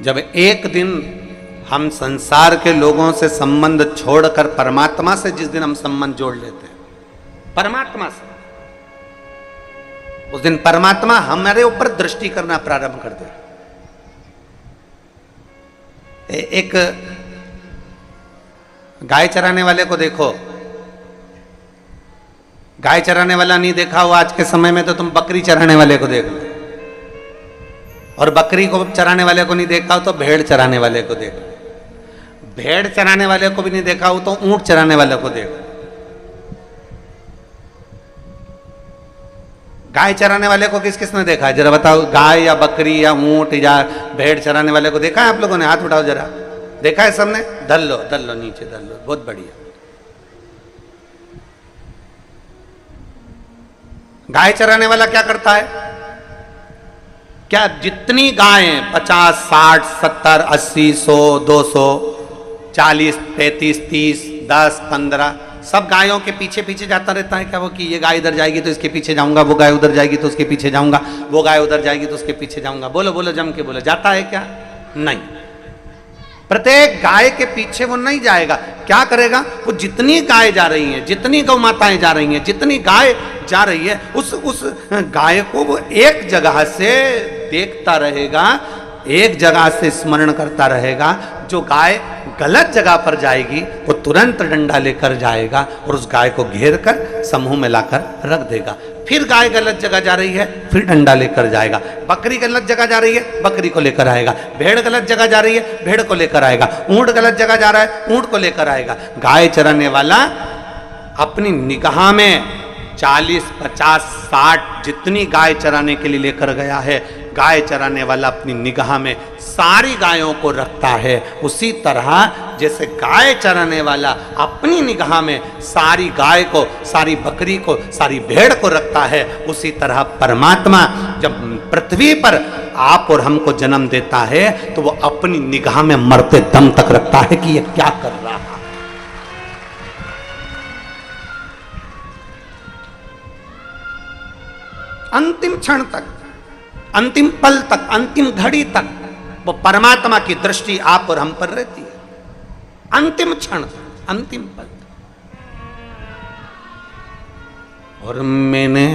जब एक दिन हम संसार के लोगों से संबंध छोड़कर परमात्मा से जिस दिन हम संबंध जोड़ लेते हैं, परमात्मा से, उस दिन परमात्मा हमारे ऊपर दृष्टि करना प्रारंभ कर दे। एक गाय चराने वाले को देखो, गाय चराने वाला नहीं देखा हो आज के समय में तो तुम बकरी चराने वाले को देख लो, और बकरी को चराने वाले को नहीं देखा हो तो भेड़ चराने वाले को देख लो, भेड़ चराने वाले को भी नहीं देखा हो तो ऊंट चराने वाले को देख लो। गाय चराने वाले को किस किसने देखा है जरा बताओ? गाय या बकरी या ऊंट या भेड़ चराने वाले को देखा है आप लोगों ने? हाथ उठाओ जरा, देखा है सबने? धर लो नीचे धर लो, बहुत बढ़िया। गाय चराने वाला क्या करता है? क्या जितनी गायें 50, 60, 70, 80, 100, 200, 40, 35, 30, 10, 15 सब गायों के पीछे पीछे जाता रहता है क्या वो? कि ये गाय इधर जाएगी तो इसके पीछे जाऊंगा, वो गाय उधर जाएगी तो उसके पीछे जाऊंगा, वो गाय उधर जाएगी तो उसके पीछे जाऊंगा। बोलो बोलो जम के बोलो, जाता है क्या? नहीं। प्रत्येक गाय के पीछे वो नहीं जाएगा। क्या करेगा? वो जितनी गाय जा रही हैं, जितनी गौ माताएं जा रही हैं, जितनी गाय जा रही है, उस गाय को वो एक जगह से देखता रहेगा, एक जगह से स्मरण करता रहेगा। जो गाय गलत जगह पर जाएगी वो तुरंत डंडा लेकर जाएगा और उस गाय को घेर कर समूह में लाकर रख देगा। फिर गाय गलत जगह जा रही है, फिर डंडा लेकर जाएगा। बकरी गलत जगह जा रही है, बकरी को लेकर आएगा। भेड़ गलत जगह जा रही है, भेड़ को लेकर आएगा। ऊंट गलत जगह जा रहा है, ऊंट को लेकर आएगा। गाय चराने वाला अपनी निगाह में 40, 50, 60 जितनी गाय चराने के लिए लेकर गया है, गाय चराने वाला अपनी निगाह में सारी गायों को रखता है। उसी तरह जैसे गाय चराने वाला अपनी निगाह में सारी गाय को, सारी बकरी को, सारी भेड़ को रखता है, उसी तरह परमात्मा जब पृथ्वी पर आप और हमको जन्म देता है तो वो अपनी निगाह में मरते दम तक रखता है कि ये क्या कर रहा है। अंतिम क्षण तक, अंतिम पल तक, अंतिम घड़ी तक वो परमात्मा की दृष्टि आप और हम पर रहती है। अंतिम क्षण, अंतिम पल। और मैंने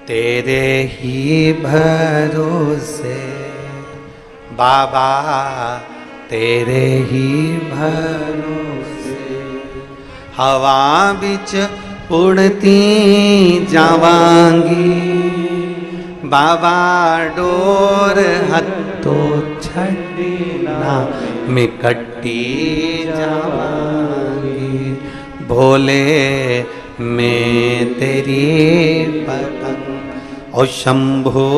तेरे ही भरोसे बाबा, तेरे ही भरोसे हवा बिच उड़ती जावांगी बाबा, डोर हत्तो छड़ना में कट्टी जावांगी। भोले मैं तेरी पतंग और शंभो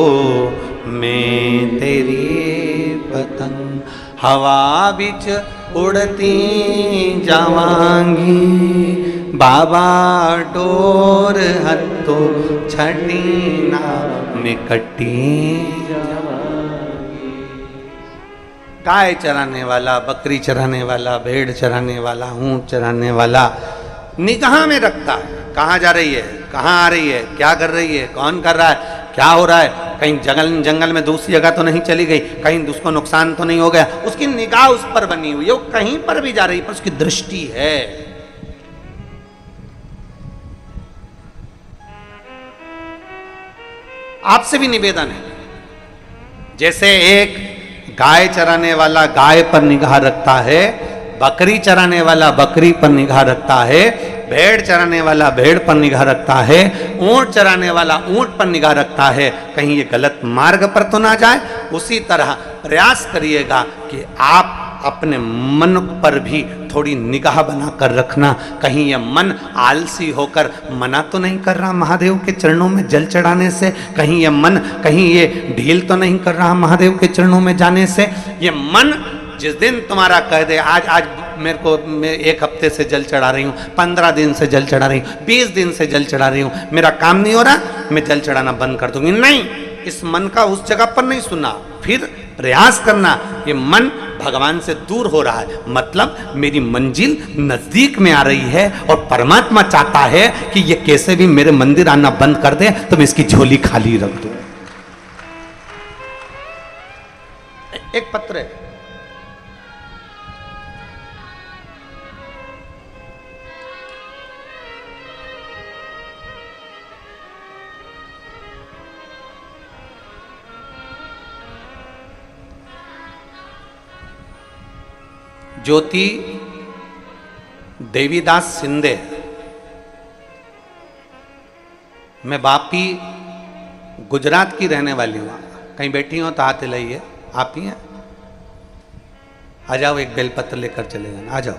मैं तेरी पतंग, हवा बिच उड़ती जावांगी बाबा, डोर हत्तो छड़ीना में कट्टी जावांगी। गाय चराने वाला, बकरी चराने वाला, भेड़ चराने वाला, ऊंट चराने वाला निगाह में रखता है कहाँ जा रही है, कहाँ आ रही है, क्या कर रही है, कौन कर रहा है, क्या हो रहा है, कहीं जंगल में दूसरी जगह तो नहीं चली गई, कहीं उसको नुकसान तो नहीं हो गया। उसकी निगाह उस पर बनी हुई है, वो कहीं पर भी जा रही है पर उसकी दृष्टि है। आपसे भी निवेदन है, जैसे एक गाय चराने वाला गाय पर निगाह रखता है, बकरी चराने वाला बकरी पर निगाह रखता है, भेड़ चराने वाला भेड़ पर निगाह रखता है, ऊंट चराने वाला ऊंट पर निगाह रखता है, कहीं ये गलत मार्ग पर तो ना जाए। उसी तरह प्रयास करिएगा कि आप अपने मन पर भी थोड़ी निगाह बनाकर रखना, कहीं ये मन आलसी होकर मना तो नहीं कर रहा महादेव के चरणों में जल चढ़ाने से, कहीं ये मन कहीं ये ढील तो नहीं कर रहा महादेव के चरणों में जाने से। ये मन जिस दिन तुम्हारा कह दे आज मेरे को, मैं 1 हफ्ते से जल चढ़ा रही हूँ, 15 दिन से जल चढ़ा रही हूँ, 20 दिन से जल चढ़ा रही हूँ, मेरा काम नहीं हो रहा, मैं जल चढ़ाना बंद कर दूंगी, नहीं, इस मन का उस जगह पर नहीं सुना। फिर प्रयास करना, ये मन भगवान से दूर हो रहा है, मतलब मेरी मंजिल नजदीक में आ रही है और परमात्मा चाहता है कि ये कैसे भी मेरे मंदिर आना बंद कर दे तो मैं इसकी झोली खाली रख दूं। एक पत्र है, ज्योति देवीदास सिंधे। मैं वापी गुजरात की रहने वाली हूँ। कहीं बैठी हो तो हाथ हिलाइए। आप ही हैं? आ जाओ, एक बेलपत्र लेकर चले जाना। आ जाओ।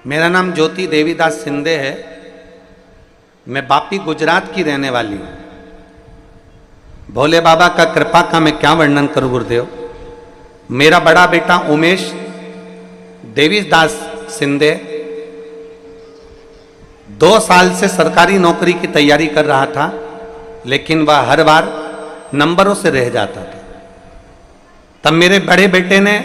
मेरा नाम ज्योति देवीदास सिंधे है। मैं वापी गुजरात की रहने वाली हूँ। भोले बाबा का कृपा का मैं क्या वर्णन करूं गुरुदेव। मेरा बड़ा बेटा उमेश देवीदास सिंधे 2 साल से सरकारी नौकरी की तैयारी कर रहा था, लेकिन वह हर बार नंबरों से रह जाता था। तब मेरे बड़े बेटे ने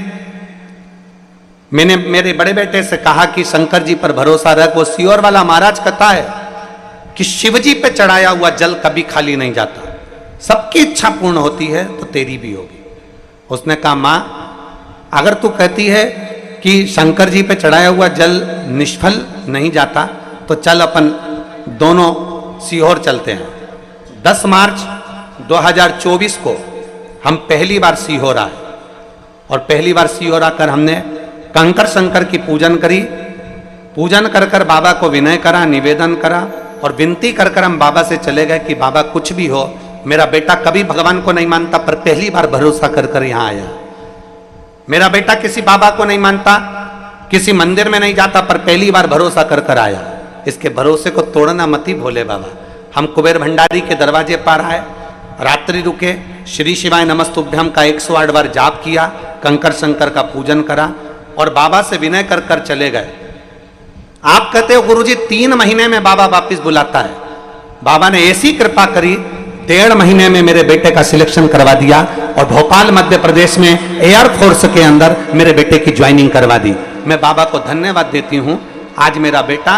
मैंने मेरे बड़े बेटे से कहा कि शंकर जी पर भरोसा रख। वो सियोर वाला महाराज कहता है कि शिवजी पे चढ़ाया हुआ जल कभी खाली नहीं जाता, सबकी इच्छा पूर्ण होती है तो तेरी भी होगी। उसने कहा, मां अगर तू कहती है कि शंकर जी पे चढ़ाया हुआ जल निष्फल नहीं जाता तो चल अपन दोनों सीहोर चलते हैं। 10 मार्च 2024 को हम पहली बार सीहोर आए और पहली बार सीहोर आकर हमने कंकर शंकर की पूजन करी। पूजन कर कर बाबा को विनय करा, निवेदन करा और विनती कर कर हम बाबा से चले गए कि बाबा कुछ भी हो, मेरा बेटा कभी भगवान को नहीं मानता पर पहली बार भरोसा कर कर यहां आया। मेरा बेटा किसी बाबा को नहीं मानता, किसी मंदिर में नहीं जाता पर पहली बार भरोसा कर कर आया। इसके भरोसे को तोड़ना मत ही भोले बाबा। हम कुबेर भंडारी के दरवाजे पर आए, रात्रि रुके, श्री शिवाय नमस्तुभ्यम का 108 बार जाप किया, कंकर शंकर का पूजन करा और बाबा से विनय कर कर चले गए। आप कहते हो गुरुजी 3 महीने में बाबा वापिस बुलाता है। बाबा ने ऐसी कृपा करी, 1.5 महीने में मेरे बेटे का सिलेक्शन करवा दिया और भोपाल मध्य प्रदेश में एयरफोर्स के अंदर मेरे बेटे की ज्वाइनिंग करवा दी। मैं बाबा को धन्यवाद देती हूँ। आज मेरा बेटा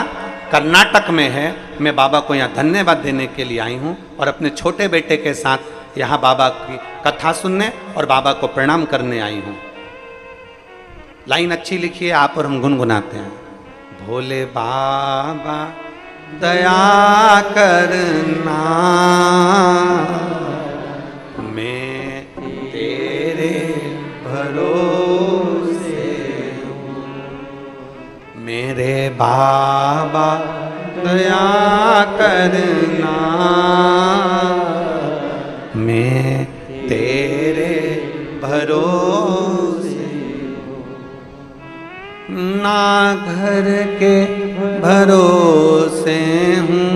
कर्नाटक में है। मैं बाबा को यहाँ धन्यवाद देने के लिए आई हूँ और अपने छोटे बेटे के साथ यहाँ बाबा की कथा सुनने और बाबा को प्रणाम करने आई हूँ। लाइन अच्छी लिखी है आप और हम गुनगुनाते हैं। भोले बाबा दया करना, मैं तेरे भरोसे हूँ। मेरे बाबा दया करना, मैं तेरे भरोसे हूँ। ना घर के भरोसे हूँ,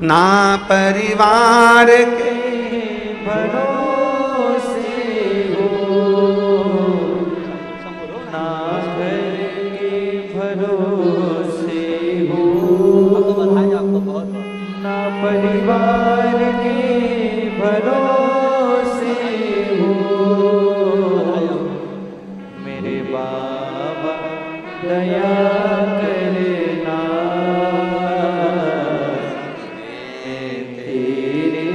ना परिवार के भरोसे हूँ, ना घर के भरोसे हूँ, ना परिवार के भरोसे हूँ। मेरे बाबा दया करना, मैं तेरे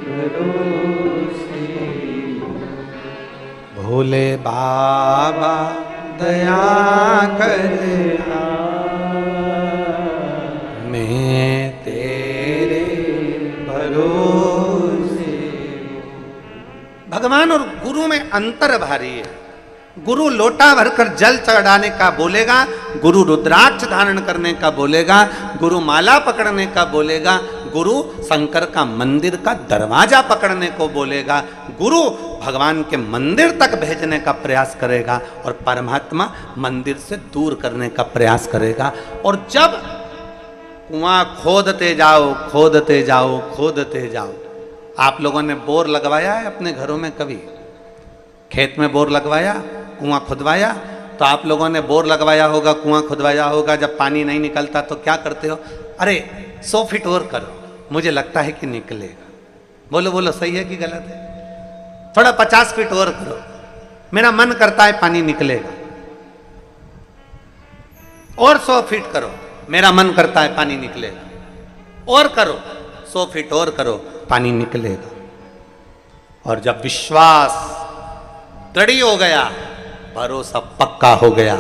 भरोसे। भोले बाबा दया करना, मैं तेरे भरोसे। भगवान और गुरु में अंतर भारी है। गुरु लोटा भरकर जल चढ़ाने का बोलेगा, गुरु रुद्राक्ष धारण करने का बोलेगा, गुरु माला पकड़ने का बोलेगा, गुरु शंकर का मंदिर का दरवाजा पकड़ने को बोलेगा, गुरु भगवान के मंदिर तक भेजने का प्रयास करेगा और परमात्मा मंदिर से दूर करने का प्रयास करेगा। और जब कुआं खोदते जाओ, खोदते जाओ, खोदते जाओ। आप लोगों ने बोर लगवाया है अपने घरों में? कभी खेत में बोर लगवाया, कुआं खुदवाया? तो आप लोगों ने बोर लगवाया होगा, कुआं खुदवाया होगा। जब पानी नहीं निकलता तो क्या करते हो? अरे 100 फीट और करो, मुझे लगता है कि निकलेगा। बोलो बोलो, सही है कि गलत है? थोड़ा 50 फीट और करो, मेरा मन करता है पानी निकलेगा। और 100 फीट करो, मेरा मन करता है पानी निकलेगा। और करो, 200 फीट और करो, पानी निकलेगा। और जब विश्वास दृढ़ हो गया, भरोसा पक्का हो गया,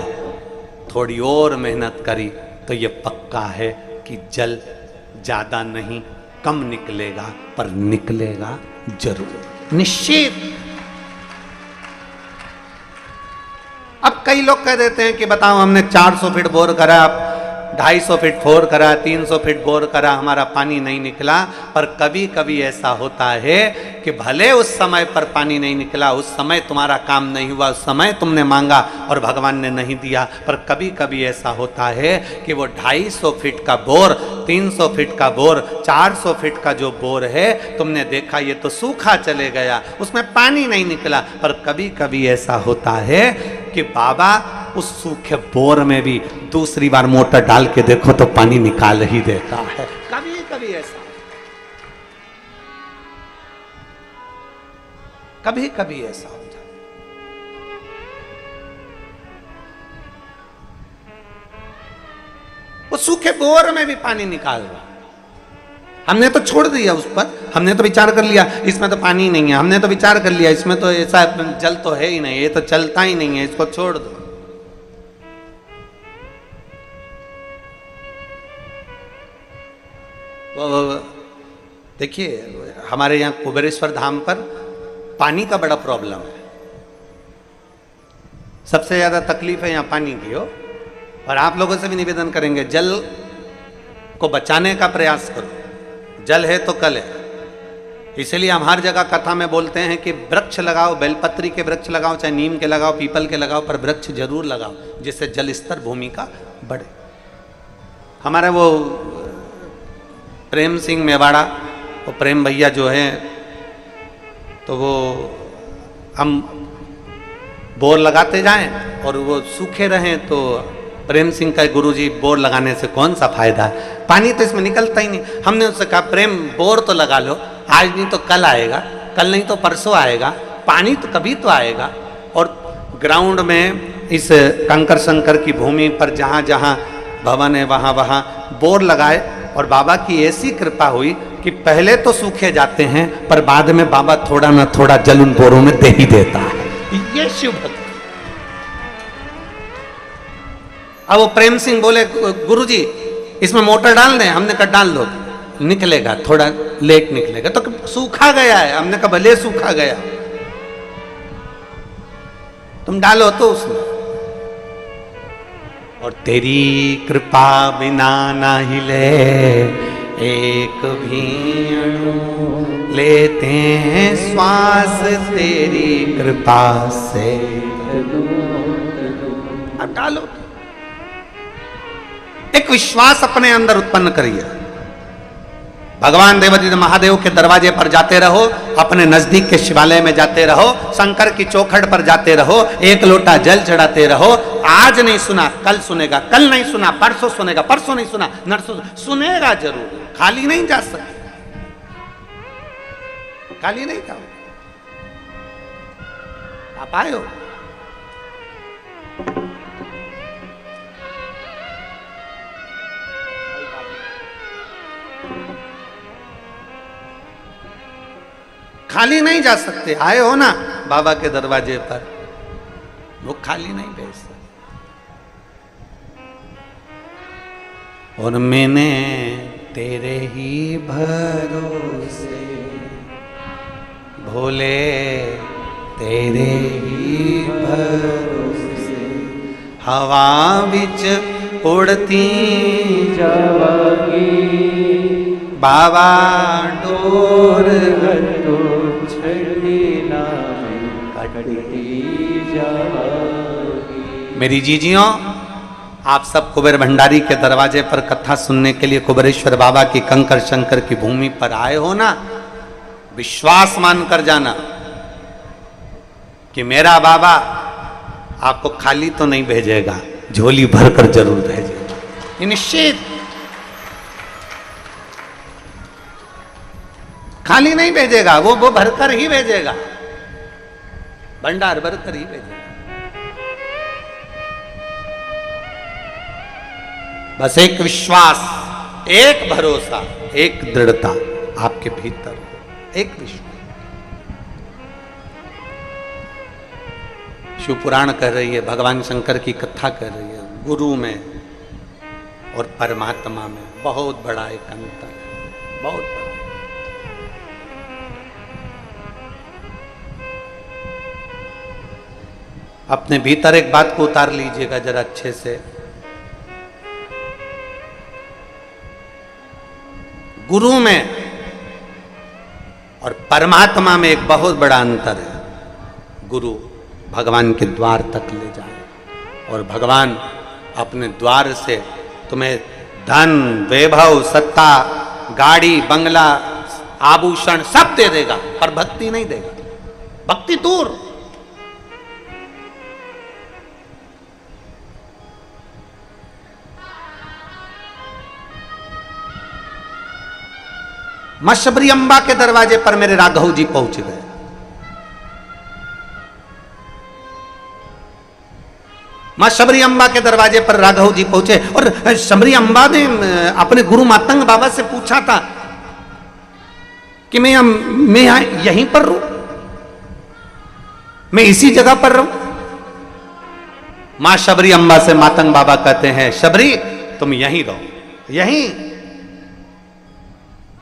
थोड़ी और मेहनत करी तो ये पक्का है कि जल ज्यादा नहीं कम निकलेगा, पर निकलेगा जरूर, निश्चित। अब कई लोग कह देते हैं कि बताओ हमने 400 फीट बोर करा, 250 फीट बोर करा, 300 फीट बोर करा, हमारा पानी नहीं निकला। पर कभी कभी ऐसा होता है कि भले उस समय पर पानी नहीं निकला, उस समय तुम्हारा काम नहीं हुआ, उस समय तुमने मांगा और भगवान ने नहीं दिया, पर कभी कभी ऐसा होता है कि वो 250 फीट का बोर, 300 फीट का बोर, 400 फीट का जो बोर है, तुमने देखा ये तो सूखा चले गया, उसमें पानी नहीं निकला। पर कभी कभी ऐसा होता है कि बाबा उस सूखे बोर में भी दूसरी बार मोटर डाल के देखो तो पानी निकाल ही देता है। कभी कभी ऐसा, कभी कभी ऐसा हो जाता। वो सूखे बोर में भी पानी निकाल रहा, हमने तो छोड़ दिया उस पर, हमने तो विचार कर लिया इसमें तो पानी नहीं है, हमने तो विचार कर लिया इसमें तो ऐसा जल तो है ही नहीं, ये तो चलता ही नहीं है, इसको छोड़ दो। देखिए हमारे यहाँ कुबेरेश्वर धाम पर पानी का बड़ा प्रॉब्लम है, सबसे ज्यादा तकलीफ है यहाँ पानी की हो। और आप लोगों से भी निवेदन करेंगे, जल को बचाने का प्रयास करो, जल है तो कल है। इसलिए हम हर जगह कथा में बोलते हैं कि वृक्ष लगाओ, बेलपत्री के वृक्ष लगाओ, चाहे नीम के लगाओ, पीपल के लगाओ, पर वृक्ष जरूर लगाओ जिससे जल स्तर भूमि का बढ़े। हमारा वो प्रेम सिंह मेवाड़ा, वो प्रेम भैया जो है, तो वो हम बोर लगाते जाएं और वो सूखे रहें, तो प्रेम सिंह का गुरुजी बोर लगाने से कौन सा फायदा है, पानी तो इसमें निकलता ही नहीं। हमने उससे कहा प्रेम बोर तो लगा लो, आज नहीं तो कल आएगा, कल नहीं तो परसों आएगा, पानी तो कभी तो आएगा। और ग्राउंड में इस कंकर शंकर की भूमि पर जहाँ जहाँ भवन है वहाँ वहाँ बोर लगाए, और बाबा की ऐसी कृपा हुई कि पहले तो सूखे जाते हैं, पर बाद में बाबा थोड़ा ना थोड़ा जल उन बोरों में दे ही देता है। ये शिव भक्ति। अब वो प्रेम सिंह बोले गुरुजी इसमें मोटर डाल दें, हमने कहा डाल दो, निकलेगा, थोड़ा लेट निकलेगा। तो सूखा गया है, हमने कहा भले सूखा गया, तुम डालो तो उसमें। और तेरी कृपा बिना ना हिले एक भी अणु, लेते हैं श्वास तेरी कृपा से। अब डालो, एक विश्वास अपने अंदर उत्पन्न करिए। भगवान देवादिदेव महादेव के दरवाजे पर जाते रहो, अपने नजदीक के शिवालय में जाते रहो, शंकर की चौखट पर जाते रहो, एक लोटा जल चढ़ाते रहो। आज नहीं सुना कल सुनेगा, कल नहीं सुना परसों सुनेगा, परसों नहीं सुना नरसों सुनेगा जरूर। खाली नहीं जा सकते, खाली नहीं जाओ। आप आए हो, खाली नहीं जा सकते। आए हो ना बाबा के दरवाजे पर, वो खाली नहीं भेज सकते। और मैंने तेरे ही भरोसे भोले, तेरे ही भरोसे हवा बिच उड़ती जावागी, बाबा डोर मेरी जीजियों, आप सब कुबेर भंडारी के दरवाजे पर कथा सुनने के लिए कुबेरेश्वर बाबा की कंकर शंकर की भूमि पर आए हो ना, विश्वास मानकर जाना कि मेरा बाबा आपको खाली तो नहीं भेजेगा, झोली भरकर जरूर भेजेगा, ये निश्चित। खाली नहीं भेजेगा, वो भरकर ही भेजेगा, भंडार भरकर ही भेजेगा। बस एक विश्वास, एक भरोसा, एक दृढ़ता, आपके भीतर एक विष्णु। शिव पुराण कह रही है, भगवान शंकर की कथा कह रही है, गुरु में और परमात्मा में बहुत बड़ा एक अंतर है, बहुत बड़ा। अपने भीतर एक बात को उतार लीजिएगा जरा अच्छे से। गुरु में और परमात्मा में एक बहुत बड़ा अंतर है। गुरु भगवान के द्वार तक ले जाए और भगवान अपने द्वार से तुम्हें धन, वैभव, सत्ता, गाड़ी, बंगला, आभूषण सब दे देगा, पर भक्ति नहीं देगा। भक्ति दूर। मां शबरी अम्बा के दरवाजे पर मेरे राघव जी पहुंच गए। मां शबरी अम्बा के दरवाजे पर राघव जी पहुंचे और शबरी अम्बा ने अपने गुरु मातंग बाबा से पूछा था कि मैं यहीं पर रहूं, मैं इसी जगह पर रहूं। मां शबरी अम्बा से मातंग बाबा कहते हैं, शबरी तुम यहीं रहो, यहीं।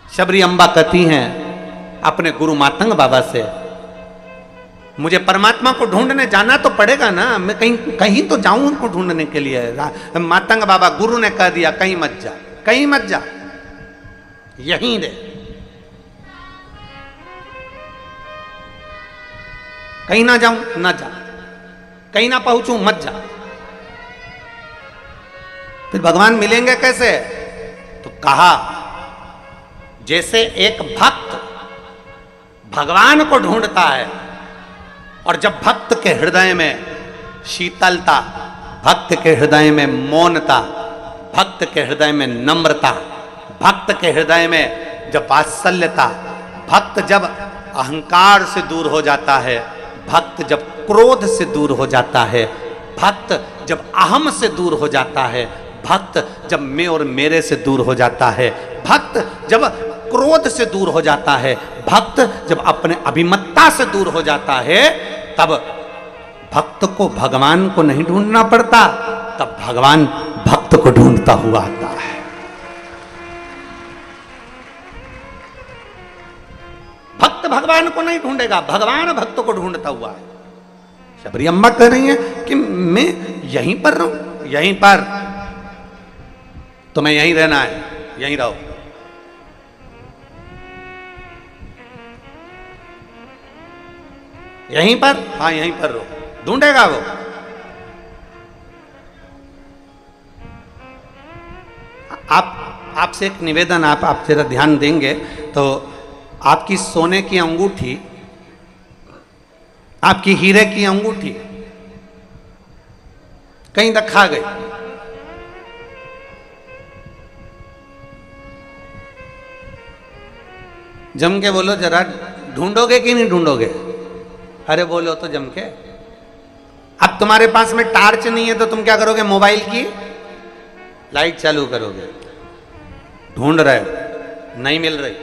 शबरी अम्बा कहती हैं अपने गुरु मातंग बाबा से, मुझे परमात्मा को ढूंढने जाना तो पड़ेगा ना, मैं कहीं तो जाऊं उनको ढूंढने के लिए। मातंग बाबा, गुरु ने कह दिया कहीं मत जा, कहीं मत जा, यहीं रहे, कहीं ना जाऊं, ना जा, कहीं ना पहुंचूं, मत जा। फिर भगवान मिलेंगे कैसे? तो कहा जैसे एक भक्त भगवान को ढूंढता है और जब भक्त के हृदय में शीतलता, भक्त के हृदय में मौनता, भक्त के हृदय में नम्रता, भक्त के हृदय में जब वात्सल्यता, भक्त जब अहंकार से दूर हो जाता है, भक्त जब क्रोध से दूर हो जाता है, भक्त जब अहम से दूर हो जाता है, भक्त जब मैं और मेरे से दूर हो जाता है, भक्त जब क्रोध से दूर हो जाता है, भक्त जब अपने अभिमत्ता से दूर हो जाता है, तब भक्त को भगवान को नहीं ढूंढना पड़ता, तब भगवान भक्त को ढूंढता हुआ आता है। भक्त भगवान को नहीं ढूंढेगा, भगवान भक्त को ढूंढता हुआ है। शबरी अम्मा कह रही है कि मैं यहीं पर रहूं, यहीं पर, तुम्हें यहीं रहना है, यहीं रहो। यहीं पर? हाँ यहीं पर रहो, ढूंढेगा वो। आपसे एक निवेदन, आप जरा ध्यान देंगे तो आपकी सोने की अंगूठी, आपकी हीरे की अंगूठी कहीं रखा गई, जम के बोलो जरा, ढूंढोगे कि नहीं ढूंढोगे? अरे बोलो तो जम के। अब तुम्हारे पास में टार्च नहीं है तो तुम क्या करोगे? मोबाइल की लाइट चालू करोगे, ढूंढ रहे हो, नहीं मिल रही।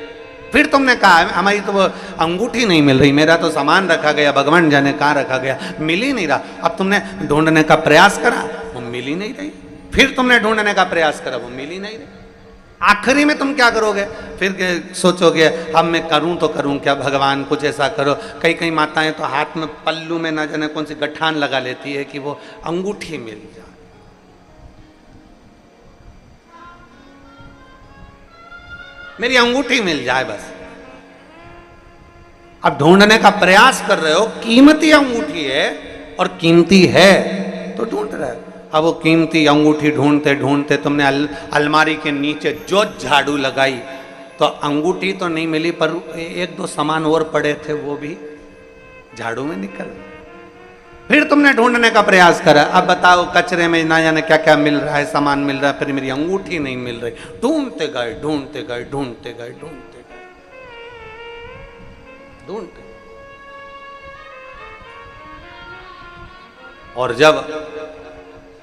फिर तुमने कहा हमारी तो वो अंगूठी नहीं मिल रही, मेरा तो सामान रखा गया, भगवान जाने कहाँ रखा गया, मिल ही नहीं रहा। अब तुमने ढूंढने का प्रयास करा, वो मिल ही नहीं रही। फिर तुमने ढूंढने का प्रयास करा, वो मिल ही नहीं रही। आखिरी में तुम क्या करोगे? फिर सोचोगे अब मैं करूं तो करूं क्या, भगवान कुछ ऐसा करो। कई कई माताएं तो हाथ में पल्लू में ना जाने कौन सी गठान लगा लेती है कि वो अंगूठी मिल जाए। मेरी अंगूठी मिल जाए बस। अब ढूंढने का प्रयास कर रहे हो, कीमती अंगूठी है और कीमती है तो ढूंढ रहे हो। अब वो कीमती अंगूठी ढूंढते ढूंढते तुमने अलमारी के नीचे जो झाड़ू लगाई तो अंगूठी तो नहीं मिली, पर एक दो सामान और पड़े थे वो भी झाड़ू में निकल। फिर तुमने ढूंढने का प्रयास करा, अब बताओ कचरे में ना जाने क्या क्या मिल रहा है, सामान मिल रहा है, फिर मेरी अंगूठी नहीं मिल रही। ढूंढते गए ढूंढते गए ढूंढते गए ढूंढते गए ढूंढते, और जब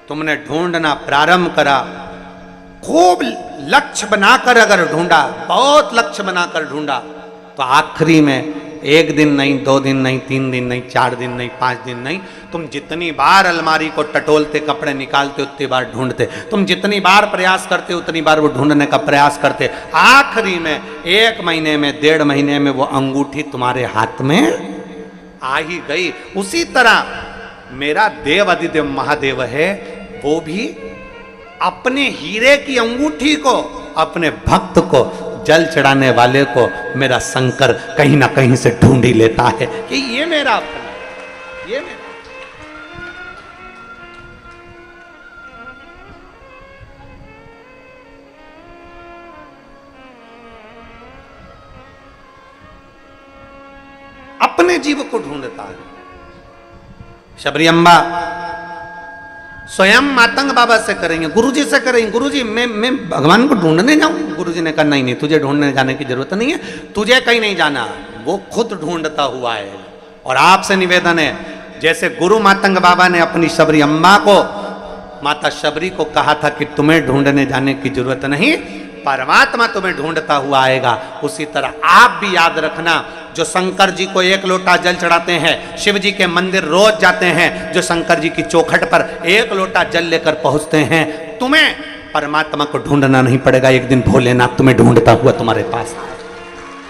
तुमने ढूंढना प्रारंभ करा खूब लक्ष्य बनाकर अगर ढूंढा, बहुत लक्ष्य बनाकर ढूंढा, तो आखिरी में एक दिन नहीं, 2 दिन नहीं, 3 दिन नहीं, 4 दिन नहीं, 5 दिन नहीं, तुम जितनी बार अलमारी को टटोलते, कपड़े निकालते, उतनी बार ढूंढते, तुम जितनी बार प्रयास करते उतनी बार वो ढूंढने का प्रयास करते, आखिरी में 1 महीने में, 1.5 महीने में वो अंगूठी तुम्हारे हाथ में आ ही गई। उसी तरह मेरा देव अधिदेव महादेव है, वो भी अपने हीरे की अंगूठी को, अपने भक्त को, जल चढ़ाने वाले को मेरा शंकर कहीं ना कहीं से ढूंढ ही लेता है कि ये मेरा अपना, ये मेरा। अपने जीव को ढूंढता है। शबरी अम्बा स्वयं मातंग बाबा से करेंगे, गुरुजी से करेंगे, गुरुजी मैं भगवान को ढूंढने जाऊं। गुरुजी ने कहा नहीं नहीं, तुझे ढूंढने जाने की जरूरत नहीं है, तुझे कहीं नहीं जाना, वो खुद ढूंढता हुआ है। और आपसे निवेदन है, जैसे गुरु मातंग बाबा ने अपनी शबरी अम्बा को, माता शबरी को कहा था कि तुम्हें ढूंढने जाने की जरूरत नहीं, परमात्मा तुम्हें ढूंढता हुआ आएगा, उसी तरह आप भी याद रखना, जो शंकर जी को 1 लोटा जल चढ़ाते हैं, शिव जी के मंदिर रोज जाते हैं, जो शंकर जी की चौखट पर 1 लोटा जल लेकर पहुंचते हैं, तुम्हें परमात्मा को ढूंढना नहीं पड़ेगा। एक दिन भोलेनाथ तुम्हें ढूंढता हुआ तुम्हारे पास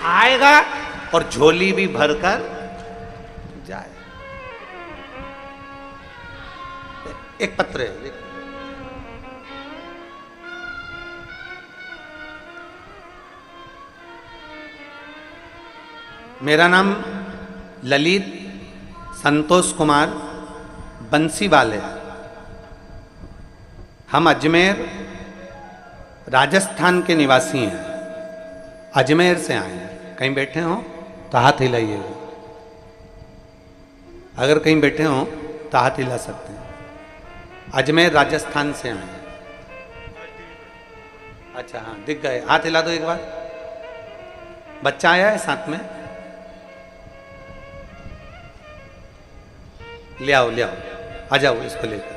आएगा और झोली भी भरकर जाए। एक पत्र है, मेरा नाम ललित संतोष कुमार बंसीवाल है। हम अजमेर राजस्थान के निवासी हैं, अजमेर से आए हैं। कहीं बैठे हो तो हाथ हिलाइए, अगर कहीं बैठे हो तो हाथ हिला सकते हैं। अजमेर राजस्थान से आए हैं। अच्छा हाँ, दिख गए, हाथ हिला दो एक बार। बच्चा आया है साथ में, ले आओ ले आओ, आ जाओ इसको लेकर।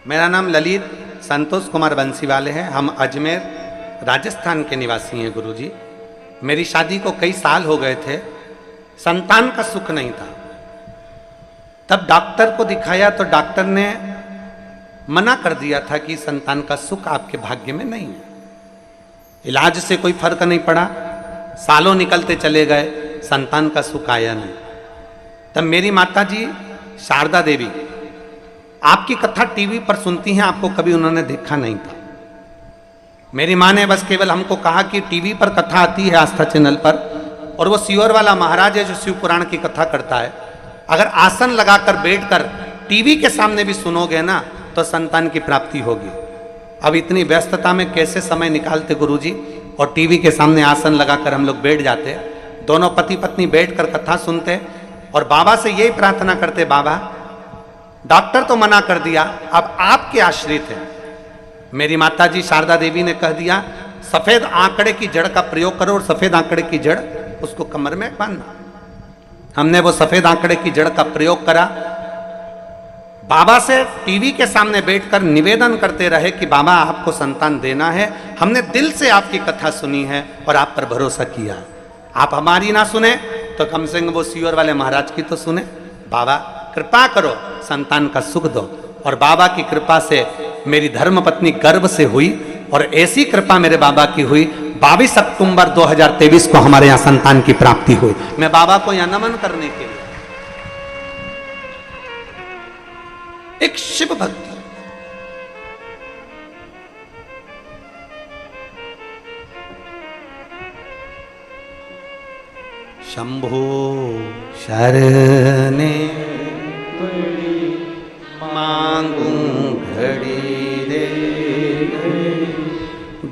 मेरा नाम ललित संतोष कुमार बंसीवाले है। हम अजमेर राजस्थान के निवासी हैं गुरुजी। मेरी शादी को कई साल हो गए थे, संतान का सुख नहीं था। तब डॉक्टर को दिखाया तो डॉक्टर ने मना कर दिया था कि संतान का सुख आपके भाग्य में नहीं है। इलाज से कोई फर्क नहीं पड़ा, सालों निकलते चले गए, संतान का सुख आया नहीं। तब मेरी माता जी शारदा देवी, आपकी कथा टीवी पर सुनती हैं, आपको कभी उन्होंने देखा नहीं था। मेरी माँ ने बस केवल हमको कहा कि टीवी पर कथा आती है आस्था चैनल पर, और वो सियोर वाला महाराज है जो शिव पुराण की कथा करता है, अगर आसन लगाकर बैठकर टीवी के सामने भी सुनोगे ना तो संतान की प्राप्ति होगी। अब इतनी व्यस्तता में कैसे समय निकालते गुरुजी, और टीवी के सामने आसन लगाकर हम लोग बैठ जाते, दोनों पति पत्नी बैठकर कथा सुनते और बाबा से यही प्रार्थना करते, बाबा डॉक्टर तो मना कर दिया, अब आपके आश्रित हैं। मेरी माता जी शारदा देवी ने कह दिया, सफेद आंकड़े की जड़ का प्रयोग करो, और सफेद आंकड़े की जड़ उसको कमर में बांधना। हमने वो सफेद आंकड़े की जड़ का प्रयोग करा। बाबा से टीवी के सामने बैठकर निवेदन करते रहे कि बाबा आपको संतान देना है, हमने दिल से आपकी कथा सुनी है और आप पर भरोसा किया। आप हमारी ना सुने तो कम से कम वो सियोर वाले महाराज की तो सुने। बाबा कृपा करो, संतान का सुख दो। और बाबा की कृपा से मेरी धर्मपत्नी गर्भ से हुई, और ऐसी कृपा मेरे बाबा की हुई, 22 अक्टूबर 2023 को हमारे यहाँ संतान की प्राप्ति हुई। मैं बाबा को यहाँ नमन करने के लिए, एक शिव भक्ति, शंभो शरणे मांगू घड़ी दे,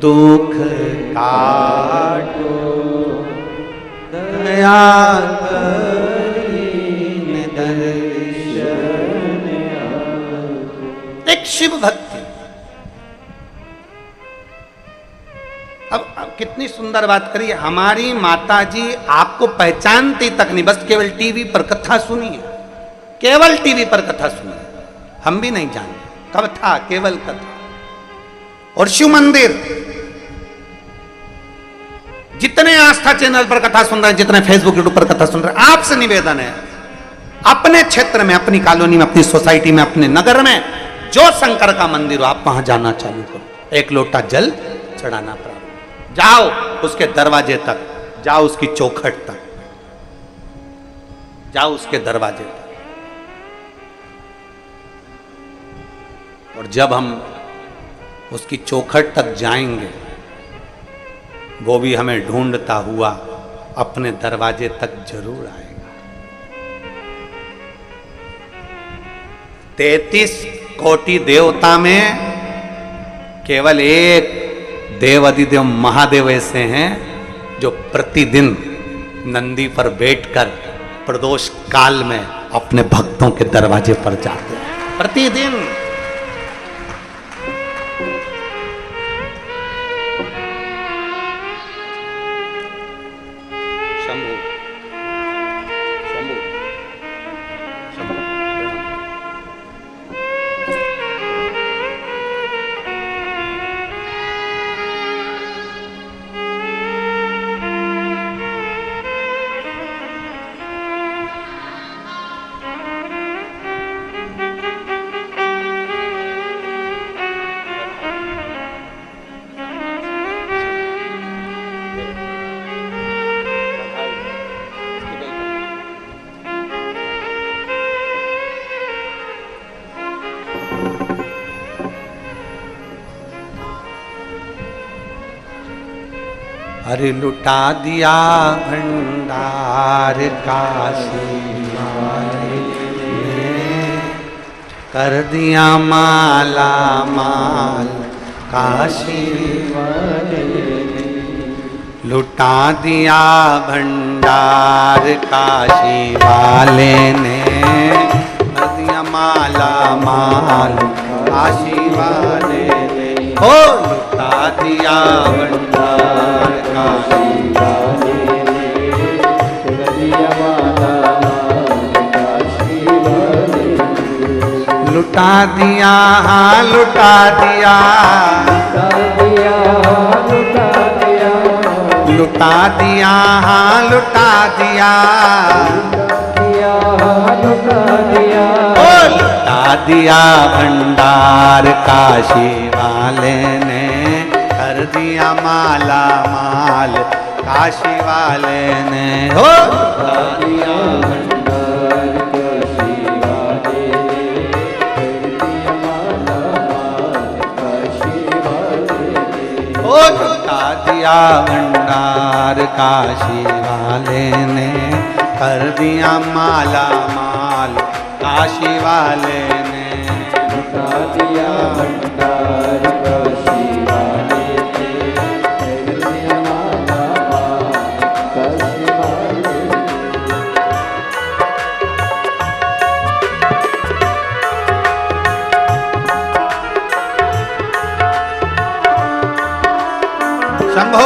दुख काटो दया करीन दर्शन। एक शिव भक्ति। अब कितनी सुंदर बात करिए, हमारी माता जी आपको पहचानती तक नहीं, बस केवल टीवी पर कथा सुनिए, केवल टीवी पर कथा सुनिए, हम भी नहीं जानते कथा, केवल कथा। और शिव मंदिर, जितने आस्था चैनल पर कथा सुन रहे हैं, जितने फेसबुक यूट्यूब पर कथा सुन रहे हैं, आपसे निवेदन है, अपने क्षेत्र में, अपनी कॉलोनी में, अपनी सोसाइटी में, अपने नगर में जो शंकर का मंदिर हो, आप वहां जाना चालू करो। एक लोटा जल चढ़ाना प्रारंभ, जाओ उसके दरवाजे तक, जाओ उसकी चौखट तक, जाओ उसके दरवाजे तक। और जब हम उसकी चौखट तक जाएंगे, वो भी हमें ढूंढता हुआ अपने दरवाजे तक जरूर आएगा। 33 कोटि देवता में केवल एक देवाधिदेव महादेव ऐसे हैं जो प्रतिदिन नंदी पर बैठकर प्रदोष काल में अपने भक्तों के दरवाजे पर जाते हैं, प्रतिदिन। अरे लुटा दिया भंडार काशी वाले ने, कर दिया माला माल काशी वाले ने। लुटा दिया भंडार काशी वाले ने, कर दिया माला माल काशी वाले ने। हो लुटा दिया भंडार काशी वाले ने, कर दिया माला माल काशी वाले ने। लुटा दिया, हाँ लुटा दिया, लुटा दिया, हाँ लुटा दिया, ओ लुटा दिया भंडार काशी वाले ने, कर दिया माला माल काशी वाले ने। हो लुटा दिया भंडार काशी वाले ने, कर दिया माला माल काशी वाले ने। हो लुटा दिया भंडार काशी वाले ने, कर दिया माला माल काशी वाले ने। लुटा दिया भंडार काशी वाले ने, कर दिया माला माल काशी वाले ने। शंभो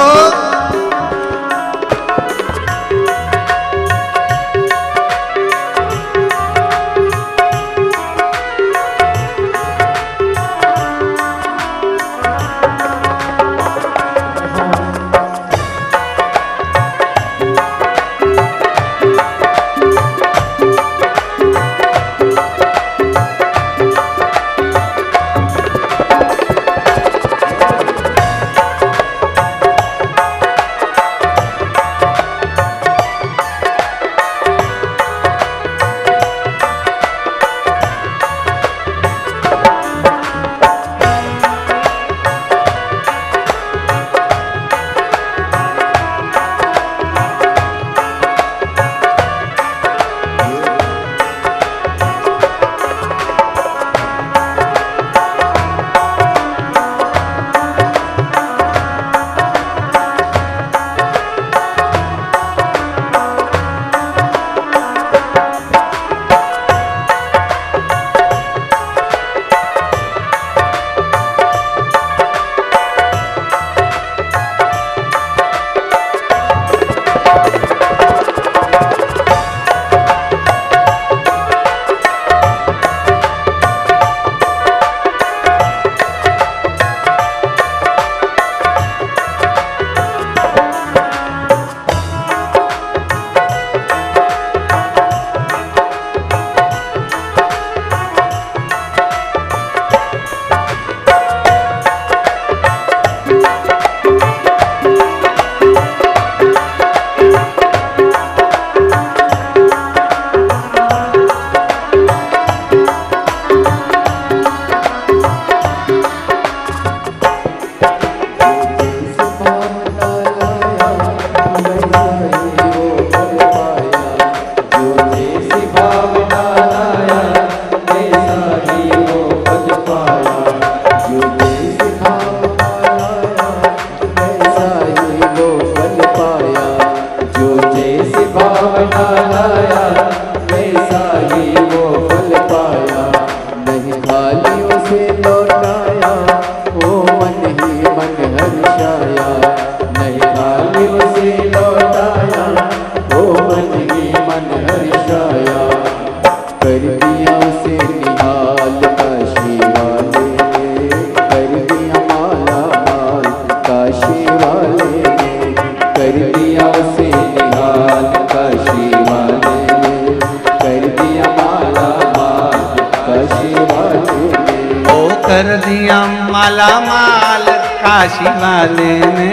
माला माल काशी वाले ने,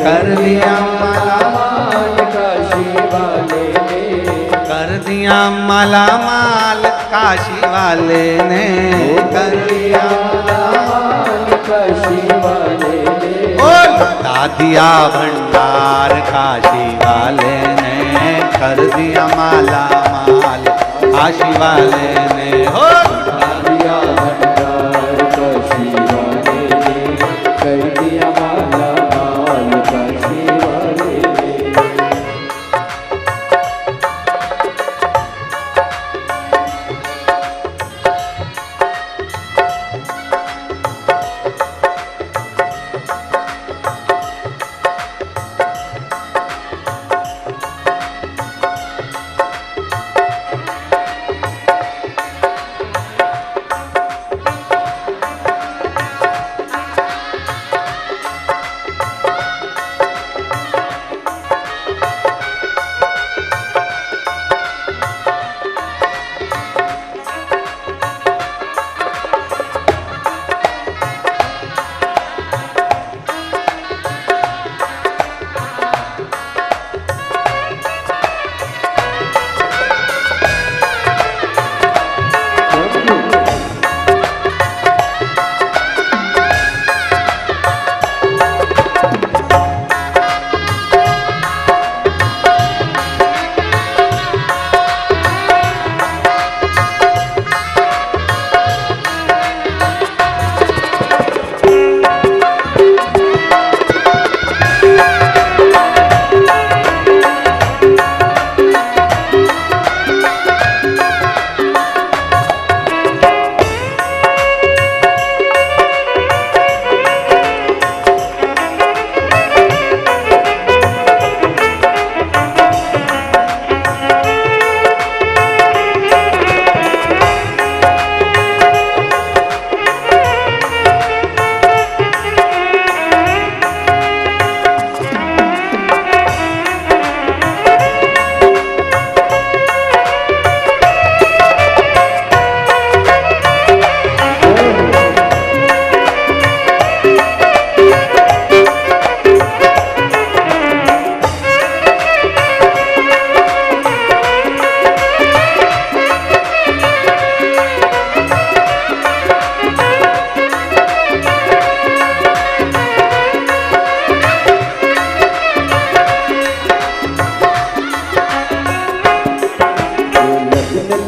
कर दिया माला माल काशी वाले ने, कर दिया माला माल काशी वाले ने, कर दिया माल काशी वाले ने, ओ लुटा दिया भंडार काशी वाले ने, कर दिया माला माल काशी वाले ने, हो लुटा दिया भंडार काशी वाले ने, कर दिया माला माल काशी वाले ने।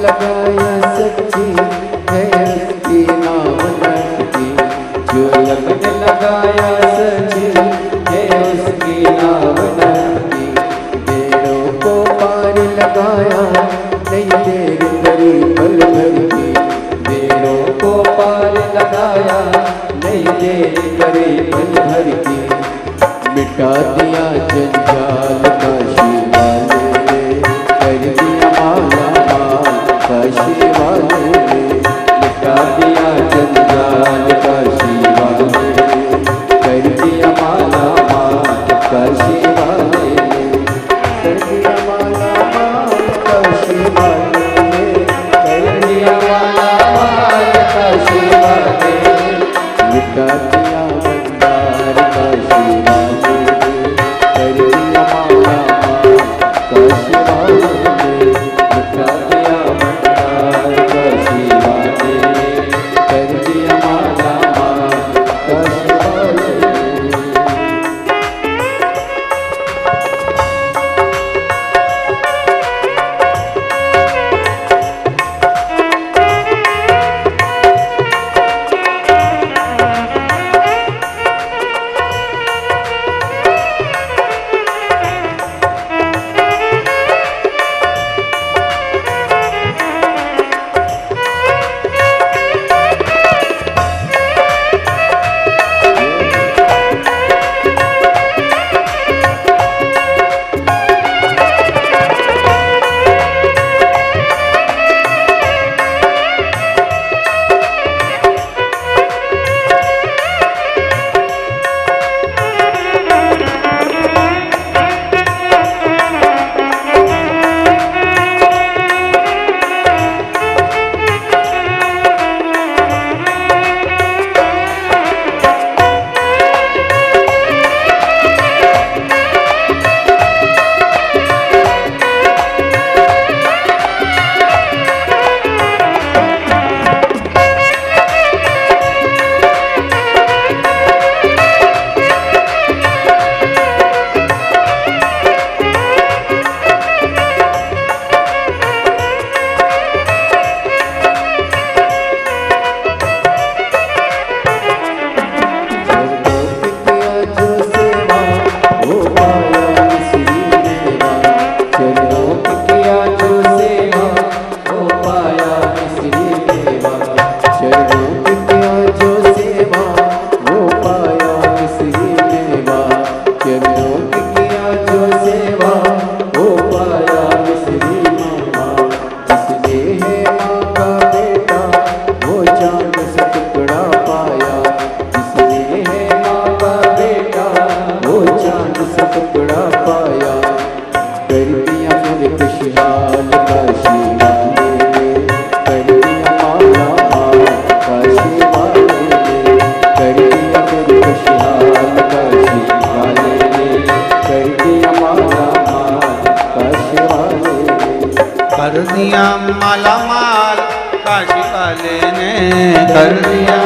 लगाया सच्ची है उसकी नाम नटकी, जो लगन लगाया सच्ची है उसकी नाम नटकी, बेड़ों को पार लगाया नहीं देर करी पल भर की, बेड़ों को पार लगाया नहीं देर करी पल भर की, मिटा दिया जंजाल काशी वाले ने, कर दिया माला माल काशी वाले ने, मिटा दिया जंजाल काशी वाले ने, कर दिया माला माल काशी वाले ने, कर दिया माला माल काशी वाले ने, कर दिया माला माल काशी वाले ने, मिटा दिया भंडार काशी वाले ने, कर दिया माला माल काशी वाले ने, मिटा दिया भंडार काशी वाले ने, कर दिया माला माल काशी वाले ने। माला माल काशी वाले ने कर दिया,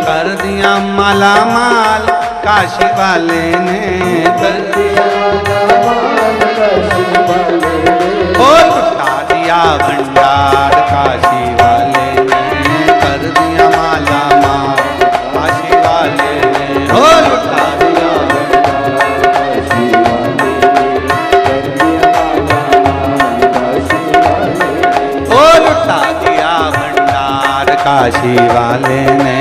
कर दिया माला माल काशी वाले ने कर दिया, ओ लुटा दिया भंडार काशी वाले ने कर दिया माला माल काशी वाले ने, ओ लुटा दिया काशी वाले ने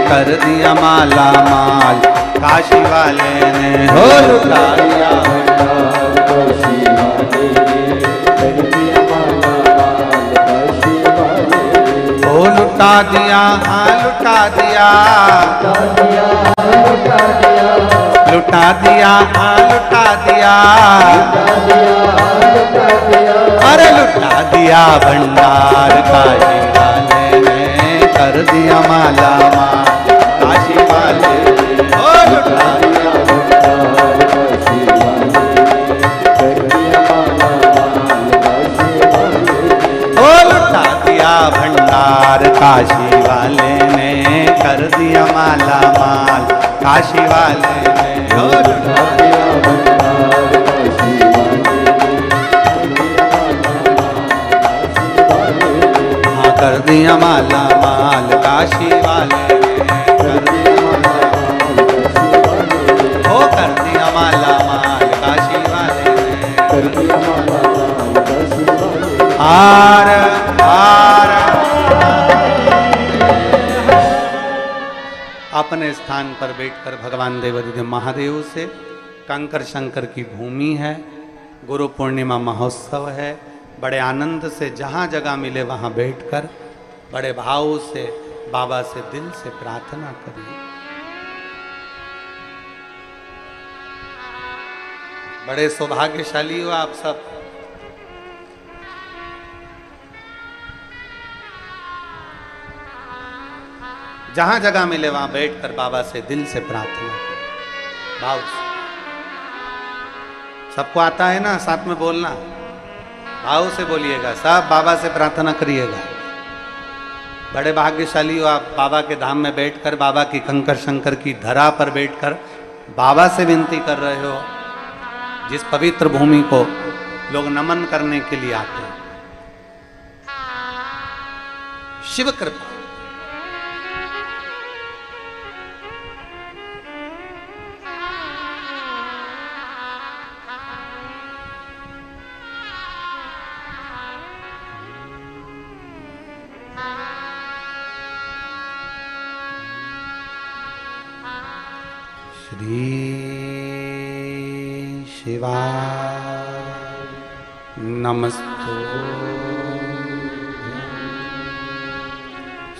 कर दिया माला माल काशी वाले ने, हो लुटा दिया काशी वाले ने कर दिया माला माल काशी वाले, हो लुटा दिया, हाँ लुटा दिया, लुटा दिया, हाँ लुटा दिया, अरे लुटा दिया भंडार काशी वाले ने कर दिया माला माल काशी वाले, ओ लुटा दिया भंडार काशी वाले कर दिया माला माल काशी वाले, ओ लुटा दिया भंडार काशी वाले ने कर दिया माला माल काशी वाले ने, ओ लुटा दिया भंडार काशी वाले कर दिया माला माल काशी वाले ने, कर दिया माला हो कर दिया माला माल काशी वाले ने, कर दिया माला माल काशी वाले, हार हार अपने स्थान पर बैठकर भगवान देवाधिदेव महादेव से, कंकर शंकर की भूमि है, गुरु पूर्णिमा महोत्सव है, बड़े आनंद से जहाँ जगह मिले वहाँ बैठकर बड़े भाव से बाबा से दिल से प्रार्थना करिए। बड़े सौभाग्यशाली हो आप सब। जहां जगह मिले वहां बैठकर बाबा से दिल से प्रार्थना करें, भाव से। सबको आता है ना, साथ में बोलना, भाव से बोलिएगा, सब बाबा से प्रार्थना करिएगा। बड़े भाग्यशाली हो आप, बाबा के धाम में बैठकर, बाबा की कंकर शंकर की धरा पर बैठकर बाबा से विनती कर रहे हो, जिस पवित्र भूमि को लोग नमन करने के लिए आते हैं। शिव कृपा। श्री शिवाय नमस्तु।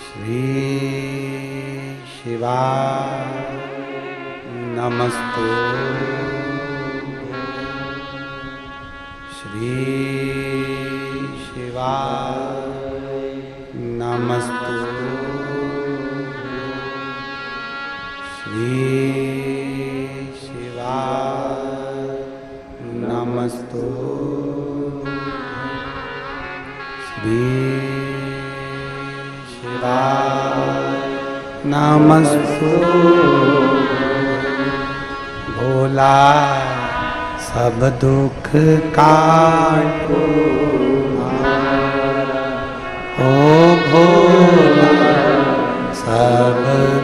श्री शिवाय नमस्तु। श्री शिवाय नमस्तु। श्री नमस्तु। श्री शिवाय नमस्तु। भोला सब दुख काटो, ओ भोला सब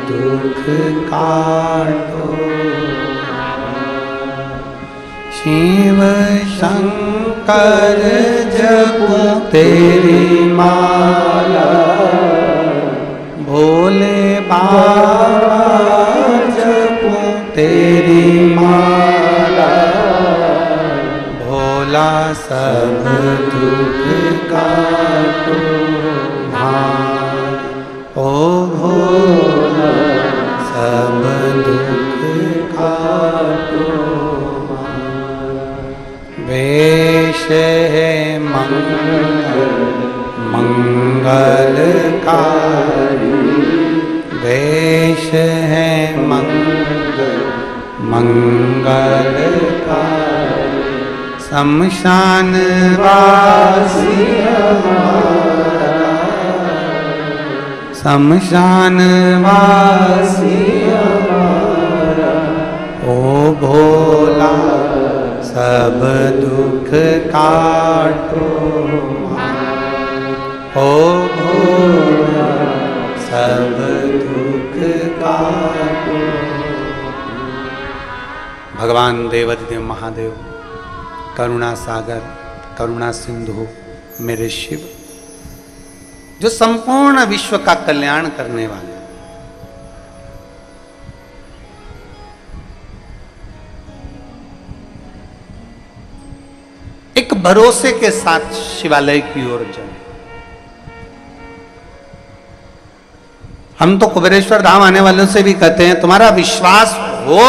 दुख काटो। शिव शंकर जपूं तेरी माला, भोले बाबा जपूं तेरी माला। भोला सब दुख काटो ओ भोला सब दुख काटो। वेश है मंगलकारी, वेश है मंगलकारी। शमशान वासी शमशान वासी ओ भोला सब दुख काटो ओ भोला सब दुख काटो। भगवान देवाधिदेव महादेव करुणा सागर करुणा सिंधु मेरे शिव जो संपूर्ण विश्व का कल्याण करने वाले, एक भरोसे के साथ शिवालय की ओर चले। हम तो कुबेरेश्वर धाम आने वालों से भी कहते हैं तुम्हारा विश्वास हो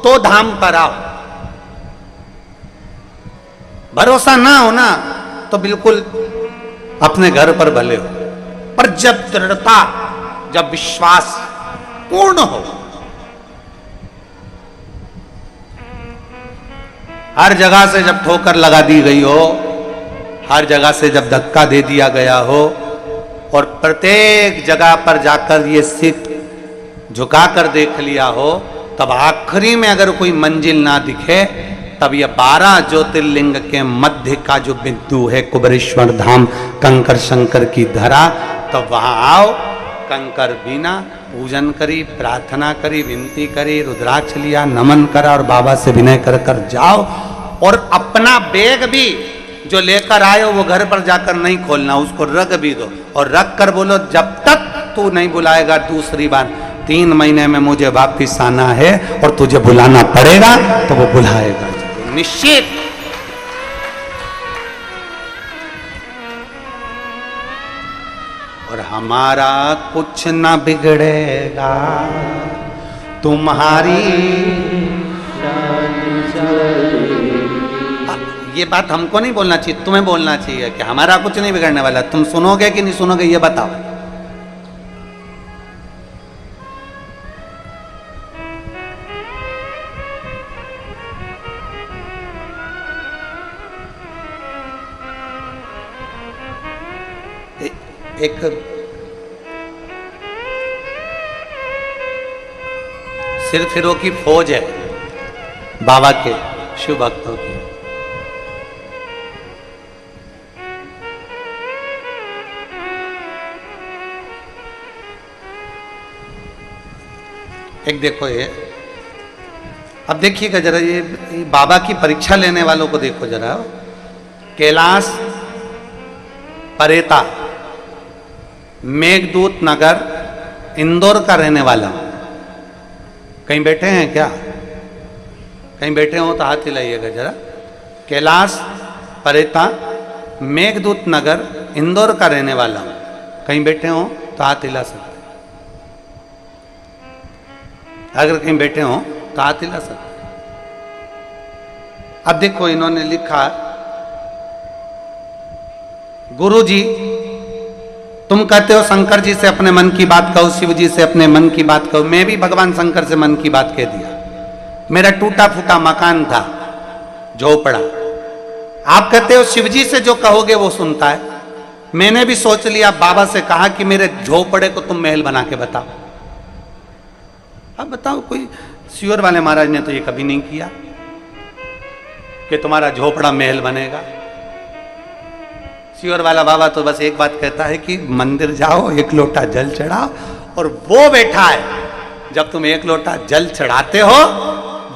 तो धाम पर आओ, भरोसा ना हो ना तो बिल्कुल अपने घर पर भले हो, पर जब दृढ़ता जब विश्वास पूर्ण हो, हर जगह से जब ठोकर लगा दी गई हो, हर जगह से जब धक्का दे दिया गया हो और प्रत्येक जगह पर जाकर ये सिर झुकाकर देख लिया हो, तब आखिरी में अगर कोई मंजिल ना दिखे तब ये 12 ज्योतिर्लिंग के मध्य का जो बिंदु है कुबेरेश्वर धाम कंकर शंकर की धरा, तब वहां आओ, कंकर बीना, पूजन करी, प्रार्थना करी, विनती करी, रुद्राक्ष लिया, नमन करा और बाबा से विनय कर कर जाओ। और अपना बैग भी जो लेकर आए हो वो घर पर जाकर नहीं खोलना, उसको रख भी दो और रख कर बोलो जब तक तू नहीं बुलाएगा दूसरी बार 3 महीने में मुझे वापिस आना है और तुझे बुलाना पड़ेगा तो वो बुलाएगा निश्चित। और हमारा कुछ ना बिगड़ेगा तुम्हारी ये बात हमको नहीं बोलना चाहिए, तुम्हें बोलना चाहिए कि हमारा कुछ नहीं बिगड़ने वाला। तुम सुनोगे कि नहीं सुनोगे ये बताओ। एक सिरफिरों की फौज है बाबा के शिव भक्तों की। एक देखो ये, अब देखिएगा जरा ये बाबा की परीक्षा लेने वालों को देखो जरा। कैलाश परेता मेघदूत नगर इंदौर का रहने वाला, कहीं बैठे हैं क्या? कहीं बैठे हो तो हाथ हिलाइएगा जरा। कैलाश परेता मेघदूत नगर इंदौर का रहने वाला, कहीं बैठे हो तो हाथ हिला सकते। अगर कहीं बैठे हो तो हाथ हिला सकते। अब देखो इन्होंने लिखा, गुरु जी तुम कहते हो शंकर जी से अपने मन की बात कहो, शिव जी से अपने मन की बात कहो। मैं भी भगवान शंकर से मन की बात कह दिया। मेरा टूटा फूटा मकान था, झोपड़ा। आप कहते हो शिव जी से जो कहोगे वो सुनता है। मैंने भी सोच लिया, बाबा से कहा कि मेरे झोपड़े को तुम महल बना के बताओ। अब बताओ, कोई सियोर वाले महाराज ने तो ये कभी नहीं किया कि तुम्हारा झोपड़ा महल बनेगा। सियोर वाला बाबा तो बस एक बात कहता है कि मंदिर जाओ, 1 लोटा जल चढ़ाओ, और वो बैठा है जब तुम 1 लोटा जल चढ़ाते हो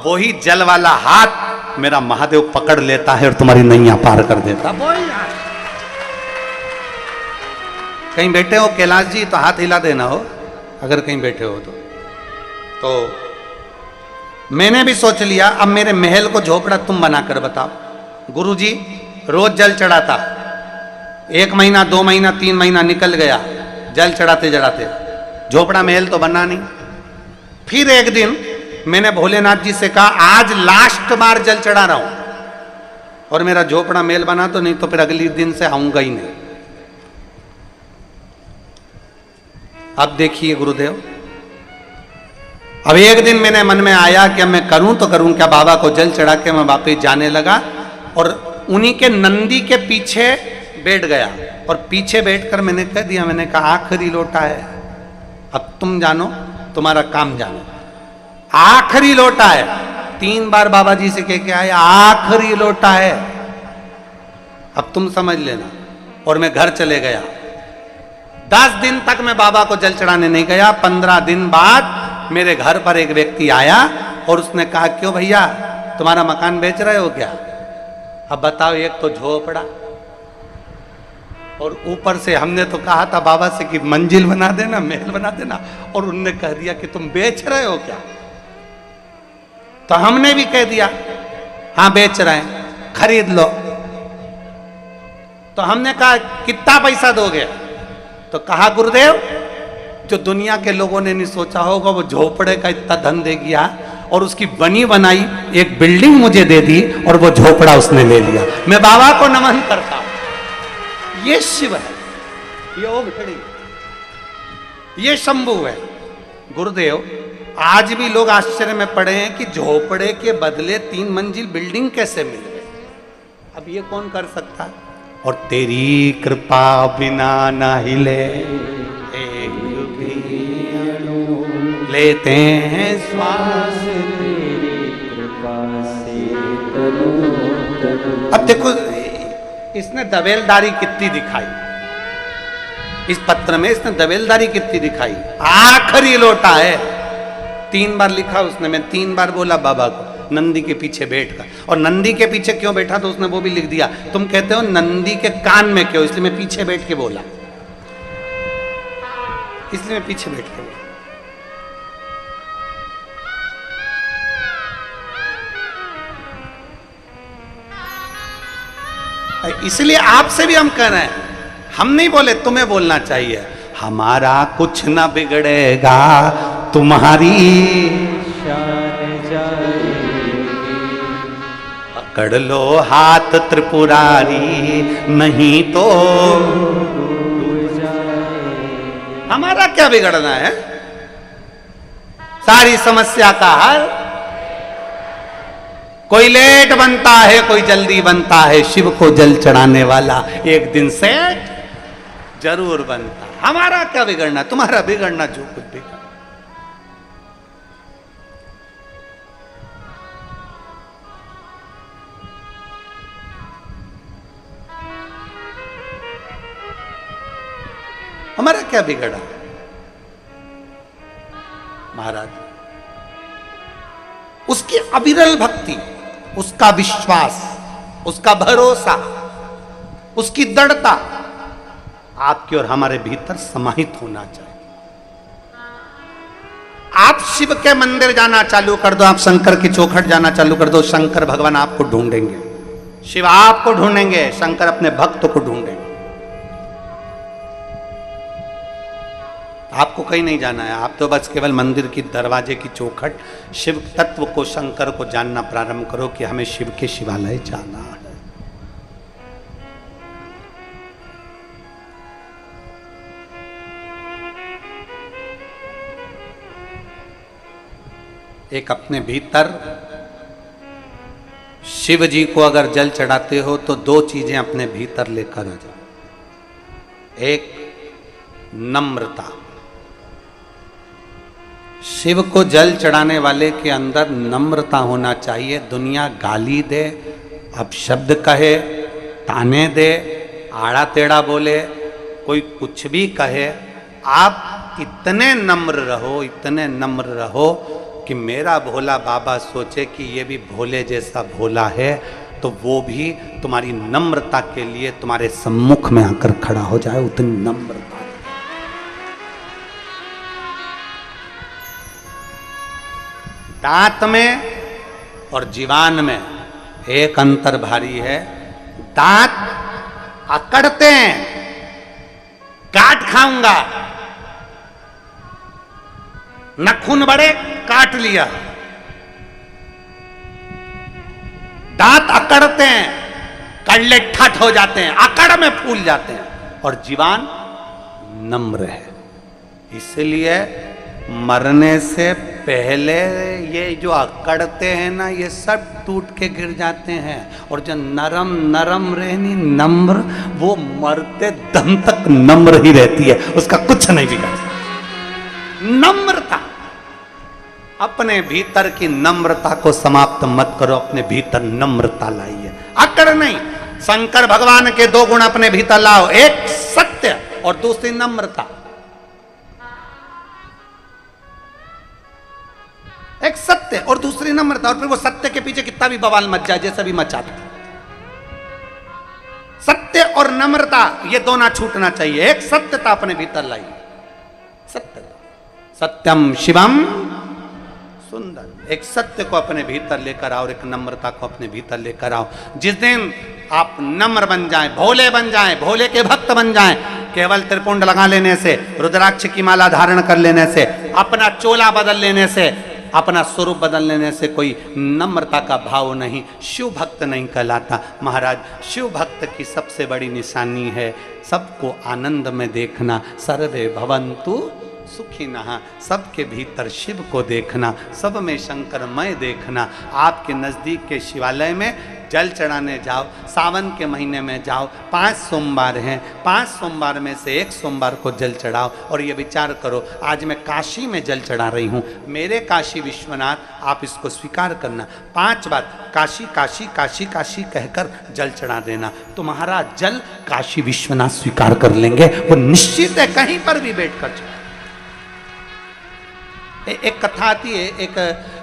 वही जल वाला हाथ मेरा महादेव पकड़ लेता है और तुम्हारी नैया पार कर देता। कहीं बैठे हो कैलाश जी तो हाथ हिला देना हो, अगर कहीं बैठे हो तो मैंने भी सोच लिया अब मेरे महल को झोपड़ा तुम बनाकर बताओ। गुरुजी रोज जल चढ़ाता, 1 महीना 2 महीना 3 महीना निकल गया जल चढ़ाते चढ़ाते, झोपड़ा महल तो बना नहीं। फिर एक दिन मैंने भोलेनाथ जी से कहा आज लास्ट बार जल चढ़ा रहा हूं और मेरा झोपड़ा महल बना तो, नहीं तो फिर अगले दिन से आऊंगा ही नहीं। अब देखिए गुरुदेव, अब एक दिन मैंने मन में आया कि अब मैं करूं तो करूं क्या। बाबा को जल चढ़ा के मैं वापिस जाने लगा। और उन्हीं के नंदी के पीछे बैठ गया और पीछे बैठकर मैंने कह दिया, मैंने कहा आखिरी लोटा है, अब तुम जानो, तुम्हारा काम जानो, आखिरी लोटा है। 3 बार बाबा जी से कह के आए आखिरी लोटा है, अब तुम समझ लेना। और मैं घर चले गया। 10 दिन तक मैं बाबा को जल चढ़ाने नहीं गया। 15 दिन बाद मेरे घर पर एक व्यक्ति आया और उसने कहा, क्यों भैया तुम्हारा मकान बेच रहे हो क्या? अब बताओ, एक तो झोपड़ा और ऊपर से हमने तो कहा था बाबा से कि मंजिल बना देना, महल बना देना, और उनने कह दिया कि तुम बेच रहे हो क्या? तो हमने भी कह दिया हाँ बेच रहे हैं, खरीद लो। तो हमने कहा कितना पैसा दोगे? तो कहा गुरुदेव, जो दुनिया के लोगों ने नहीं सोचा होगा वो झोपड़े का इतना धन दे गया और उसकी बनी बनाई एक बिल्डिंग मुझे दे दी और वो झोपड़ा उसने ले लिया। मैं बाबा को नमन करता हूं। ये शिव है, ये ओम खड़ी, ये शंभू है। गुरुदेव, आज भी लोग आश्चर्य में पड़े हैं कि झोपड़े के बदले 3 मंजिल बिल्डिंग कैसे मिल गए। अब ये कौन कर सकता है? और तेरी कृपा बिना न हिले एक भी लेते हैं श्वास, तेरी कृपा से तनु तनु। अब देखो इसने दवेलदारी कितनी दिखाई, इस पत्र में इसने दवेलदारी कितनी दिखाई। आखिरी लोटा है, 3 बार लिखा उसने। मैं 3 बार बोला बाबा को नंदी के पीछे बैठकर, और नंदी के पीछे क्यों बैठा तो उसने वो भी लिख दिया। तुम कहते हो नंदी के कान में क्यों, इसलिए मैं पीछे बैठ के बोला, इसलिए मैं पीछे बैठ के बोला। इसलिए आपसे भी हम कह रहे हैं, हम नहीं बोले, तुम्हें बोलना चाहिए। हमारा कुछ न बिगड़ेगा, तुम्हारी शान जाएगी, पकड़ लो हाथ त्रिपुरारी, नहीं तो डूब जाएगी। हमारा क्या बिगड़ना है? सारी समस्या का हल कोई लेट बनता है, कोई जल्दी बनता है, शिव को जल चढ़ाने वाला एक दिन से जरूर बनता। हमारा क्या बिगड़ना, तुम्हारा बिगड़ना जो कुछ बिगड़। हमारा क्या बिगड़ा महाराज? उसकी अविरल भक्ति, उसका विश्वास, उसका भरोसा, उसकी दृढ़ता आपके और हमारे भीतर समाहित होना चाहिए। आप शिव के मंदिर जाना चालू कर दो, आप शंकर की चौखट जाना चालू कर दो, शंकर भगवान आपको ढूंढेंगे, शिव आपको ढूंढेंगे, शंकर अपने भक्तों को ढूंढेंगे। आपको कहीं नहीं जाना है, आप तो बस केवल मंदिर की दरवाजे की चौखट, शिव तत्व को, शंकर को जानना प्रारंभ करो कि हमें शिव के शिवालय जाना है। एक अपने भीतर शिव जी को अगर जल चढ़ाते हो तो 2 चीजें अपने भीतर लेकर आ जाओ। एक नम्रता, शिव को जल चढ़ाने वाले के अंदर नम्रता होना चाहिए। दुनिया गाली दे, अपशब्द कहे, ताने दे, आड़ा टेढ़ा बोले, कोई कुछ भी कहे, आप इतने नम्र रहो, इतने नम्र रहो कि मेरा भोला बाबा सोचे कि ये भी भोले जैसा भोला है, तो वो भी तुम्हारी नम्रता के लिए तुम्हारे सम्मुख में आकर खड़ा हो जाए। उतनी नम्रता। दांत में और जीवान में एक अंतर भारी है। दांत अकड़ते हैं, काट खाऊंगा, नखून बड़े, काट लिया। दांत अकड़ते हैं, कड़ले ठट हो जाते हैं, अकड़ में फूल जाते हैं। और जीवान नम्र है। इसलिए मरने से पहले ये जो अकड़ते हैं ना, ये सब टूट के गिर जाते हैं। और जो नरम नरम रहनी नम्र, वो मरते दम तक नम्र ही रहती है, उसका कुछ नहीं बिगड़ता। नम्रता, अपने भीतर की नम्रता को समाप्त मत करो, अपने भीतर नम्रता लाइए, अकड़ नहीं। शंकर भगवान के दो गुण अपने भीतर लाओ, एक सत्य और दूसरी नम्रता। एक सत्य और दूसरी नम्रता, और फिर वो सत्य के पीछे कितना भी बवाल मच जाए, जैसा भी मचाते, सत्य और नम्रता ये दोनों छूटना चाहिए। एक सत्यता अपने भीतर लाइए, सत्यता, सत्यम शिवम सुंदर। एक सत्य को अपने भीतर लेकर आओ, एक नम्रता को अपने भीतर लेकर आओ। जिस दिन आप नम्र बन जाएं, भोले बन जाएं, भोले के भक्त बन जाएं, केवल त्रिपुंड लगा लेने से, रुद्राक्ष की माला धारण कर लेने से, अपना चोला बदल लेने से, अपना स्वरूप बदल लेने से कोई नम्रता का भाव नहीं, शिव भक्त नहीं कहलाता। महाराज, शिव भक्त की सबसे बड़ी निशानी है सबको आनंद में देखना। सर्वे भवन्तु सुखिनः, सबके भीतर शिव को देखना, सब में शंकरमय देखना। आपके नज़दीक के शिवालय में जल चढ़ाने जाओ, सावन के महीने में जाओ, 5 सोमवार हैं, 5 सोमवार में से एक सोमवार को जल चढ़ाओ और ये विचार करो, आज मैं काशी में जल चढ़ा रही हूँ, मेरे काशी विश्वनाथ, आप इसको स्वीकार करना। 5 बार काशी काशी काशी काशी कहकर जल चढ़ा देना, तो महाराज जल काशी विश्वनाथ स्वीकार कर लेंगे, वो निश्चित है, कहीं पर भी बैठ कर। एक कथा आती है, एक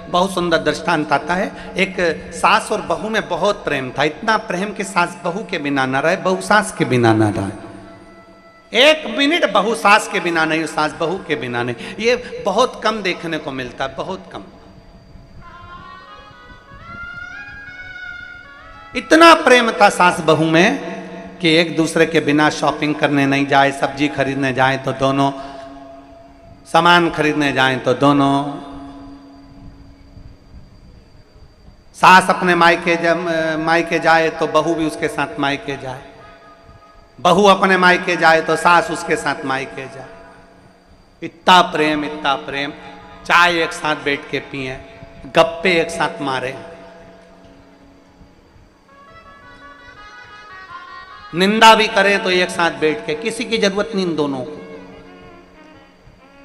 बहुत सुंदर दृष्टांत आता है। एक सास और बहू में बहुत प्रेम था, इतना प्रेम कि सास बहू के बिना न रहे, बहू सास के बिना न रहे। 1 मिनट बहू सास के बिना नहीं, सास बहू के बिना नहीं। ये बहुत कम देखने को मिलता है, बहुत कम। इतना प्रेम था सास बहू में कि एक दूसरे के बिना शॉपिंग करने नहीं जाए, सब्जी खरीदने जाए तो दोनों, सामान खरीदने जाएं तो दोनों, सास अपने मायके जाए तो बहू भी उसके साथ मायके जाए, बहू अपने मायके जाए तो सास उसके साथ मायके जाए। इतना प्रेम, इतना प्रेम। चाय एक साथ बैठ के पिए, गप्पे एक साथ मारे, निंदा भी करें तो एक साथ बैठ के, किसी की जरूरत नहीं इन दोनों को।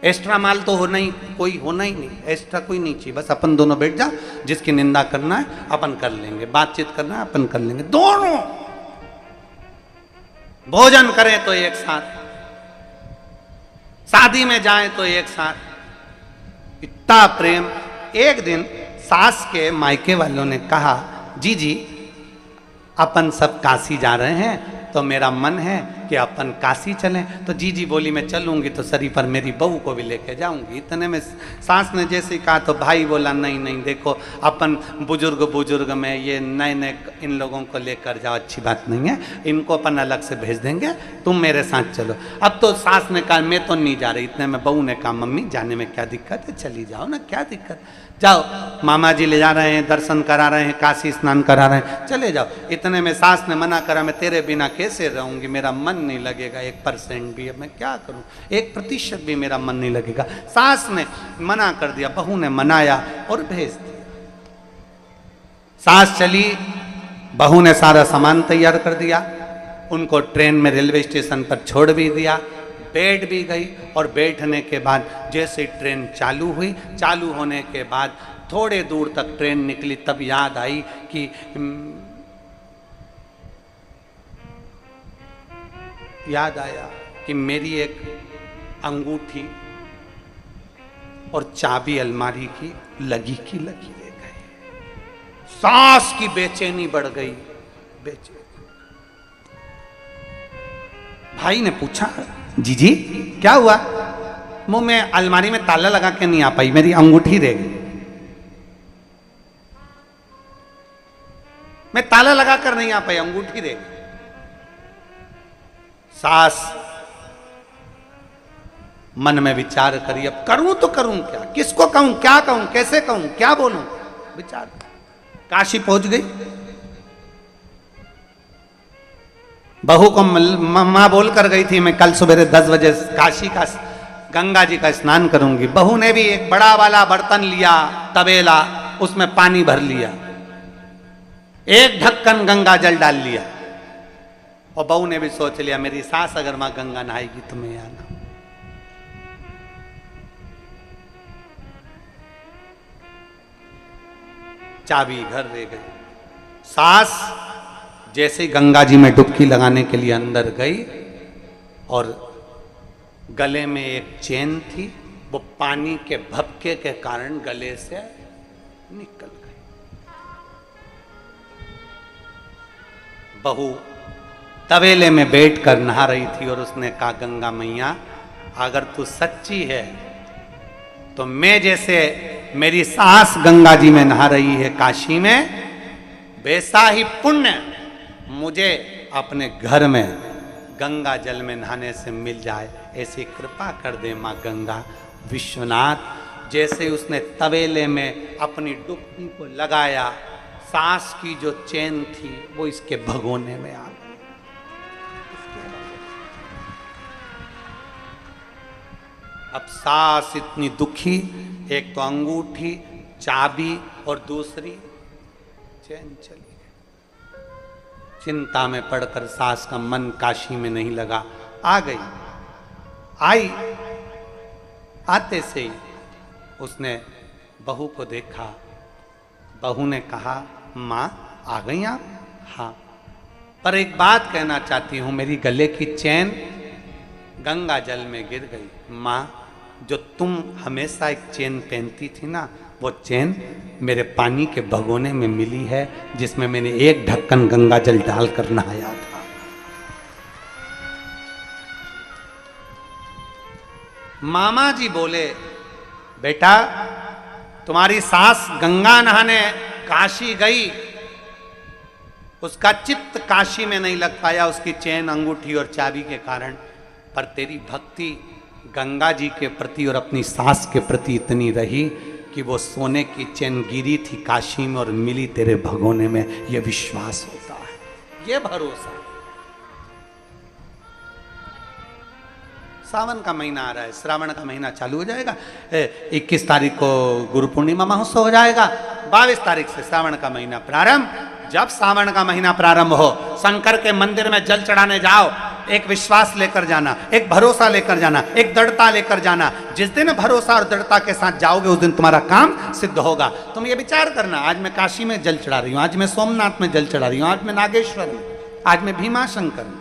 एक्स्ट्रा माल तो होना ही नहीं, एक्स्ट्रा कोई नहीं चाहिए, बस अपन दोनों बैठ जा, जिसकी निंदा करना है अपन कर लेंगे, बातचीत करना है अपन कर लेंगे, दोनों। भोजन करें तो एक साथ, शादी में जाएं तो एक साथ, इतना प्रेम। एक दिन सास के मायके वालों ने कहा, जी अपन सब काशी जा रहे हैं, तो मेरा मन है कि अपन काशी चलें। तो जी बोली, मैं चलूंगी तो सरी पर मेरी बहू को भी लेके जाऊंगी। इतने में सास ने जैसे ही कहा तो भाई बोला, नहीं देखो, अपन बुजुर्ग में ये नए इन लोगों को लेकर जाओ, अच्छी बात नहीं है, इनको अपन अलग से भेज देंगे, तुम मेरे साथ चलो। अब तो सास ने कहा मैं तो नहीं जा रही। इतने में बहू ने कहा, मम्मी जाने में क्या दिक्कत है, चली जाओ ना, क्या दिक्कत, जाओ, मामा जी ले जा रहे हैं, दर्शन करा रहे हैं, काशी स्नान करा रहे हैं, चले जाओ। इतने में सास ने मना करा, मैं तेरे बिना कैसे रहूंगी, मेरा मन नहीं लगेगा 1% भी, अब मैं क्या करूं, 1% भी मेरा मन नहीं लगेगा। सास ने मना कर दिया, बहू ने मनाया और भेज दिया। सास चली, बहू ने सारा सामान तैयार कर दिया, उनको ट्रेन में रेलवे स्टेशन पर छोड़ भी दिया, बैठ भी गई। और बैठने के बाद जैसे ट्रेन चालू हुई, चालू होने के बाद थोड़े दूर तक ट्रेन निकली, तब याद आई कि याद आया कि मेरी एक अंगूठी और चाबी अलमारी की लगी रह गई। सास की बेचैनी बढ़ गई, भाई ने पूछा, जी क्या हुआ? मुंह में अलमारी में ताला लगा के नहीं आ पाई, मेरी अंगूठी रह गई। मैं ताला लगा कर नहीं आ पाई, अंगूठी रह गई। सास मन में विचार करी, अब करूं तो करूं क्या, किसको कहूं, क्या कहूं, कैसे कहूं, क्या बोलूं, विचार। काशी पहुंच गई, बहू को मां बोल कर गई थी, मैं कल सुबह 10 बजे काशी का गंगा जी का स्नान करूंगी। बहू ने भी एक बड़ा वाला बर्तन लिया, तबेला, उसमें पानी भर लिया, एक ढक्कन गंगा जल डाल लिया, और बहू ने भी सोच लिया मेरी सास अगर मां गंगा नहाएगी तो मैं आना। चाबी घर ले गई। सास जैसे ही गंगा जी में डुबकी लगाने के लिए अंदर गई और गले में एक चेन थी, वो पानी के भपके के कारण गले से निकल गई। बहू तवेले में बैठकर नहा रही थी और उसने कहा गंगा मैया अगर तू सच्ची है तो मैं जैसे मेरी सास गंगा जी में नहा रही है काशी में, वैसा ही पुण्य मुझे अपने घर में गंगा जल में नहाने से मिल जाए, ऐसी कृपा कर दे मां गंगा। विश्वनाथ जैसे उसने तवेले में अपनी डुबकी को लगाया, सास की जो चेन थी वो इसके भगोने में आ गई। अब सास इतनी दुखी, एक तो अंगूठी, चाबी और दूसरी चैन चली गई। चिंता में पड़कर सास का मन काशी में नहीं लगा। आ गई, आई, आते से ही उसने बहू को देखा। बहू ने कहा माँ आ गई आप? हाँ, पर एक बात कहना चाहती हूँ, मेरी गले की चैन गंगा जल में गिर गई। माँ जो तुम हमेशा एक चेन पहनती थी ना, वो चेन मेरे पानी के भगोने में मिली है जिसमें मैंने एक ढक्कन गंगा जल डालकर नहाया था। मामा जी बोले बेटा तुम्हारी सास गंगा नहाने काशी गई, उसका चित्त काशी में नहीं लग पाया उसकी चेन, अंगूठी और चाबी के कारण, पर तेरी भक्ति गंगा जी के प्रति और अपनी सास के प्रति इतनी रही कि वो सोने की चेन गिरी थी काशी में और मिली तेरे भगोने में। ये विश्वास होता है, ये भरोसा। सावन का महीना आ रहा है, श्रावण का महीना चालू हो जाएगा। 21 तारीख को गुरु पूर्णिमा महोत्सव हो जाएगा, 22 तारीख से श्रावण का महीना प्रारंभ। जब सावन का महीना प्रारंभ हो, शंकर के मंदिर में जल चढ़ाने जाओ, एक विश्वास लेकर जाना, एक भरोसा लेकर जाना, एक दृढ़ता लेकर जाना। जिस दिन भरोसा और दृढ़ता के साथ जाओगे उस दिन तुम्हारा काम सिद्ध होगा। तुम ये विचार करना, आज मैं काशी में जल चढ़ा रही हूँ, आज मैं सोमनाथ में जल चढ़ा रही हूँ, आज मैं नागेश्वर में, आज मैं भीमाशंकर में,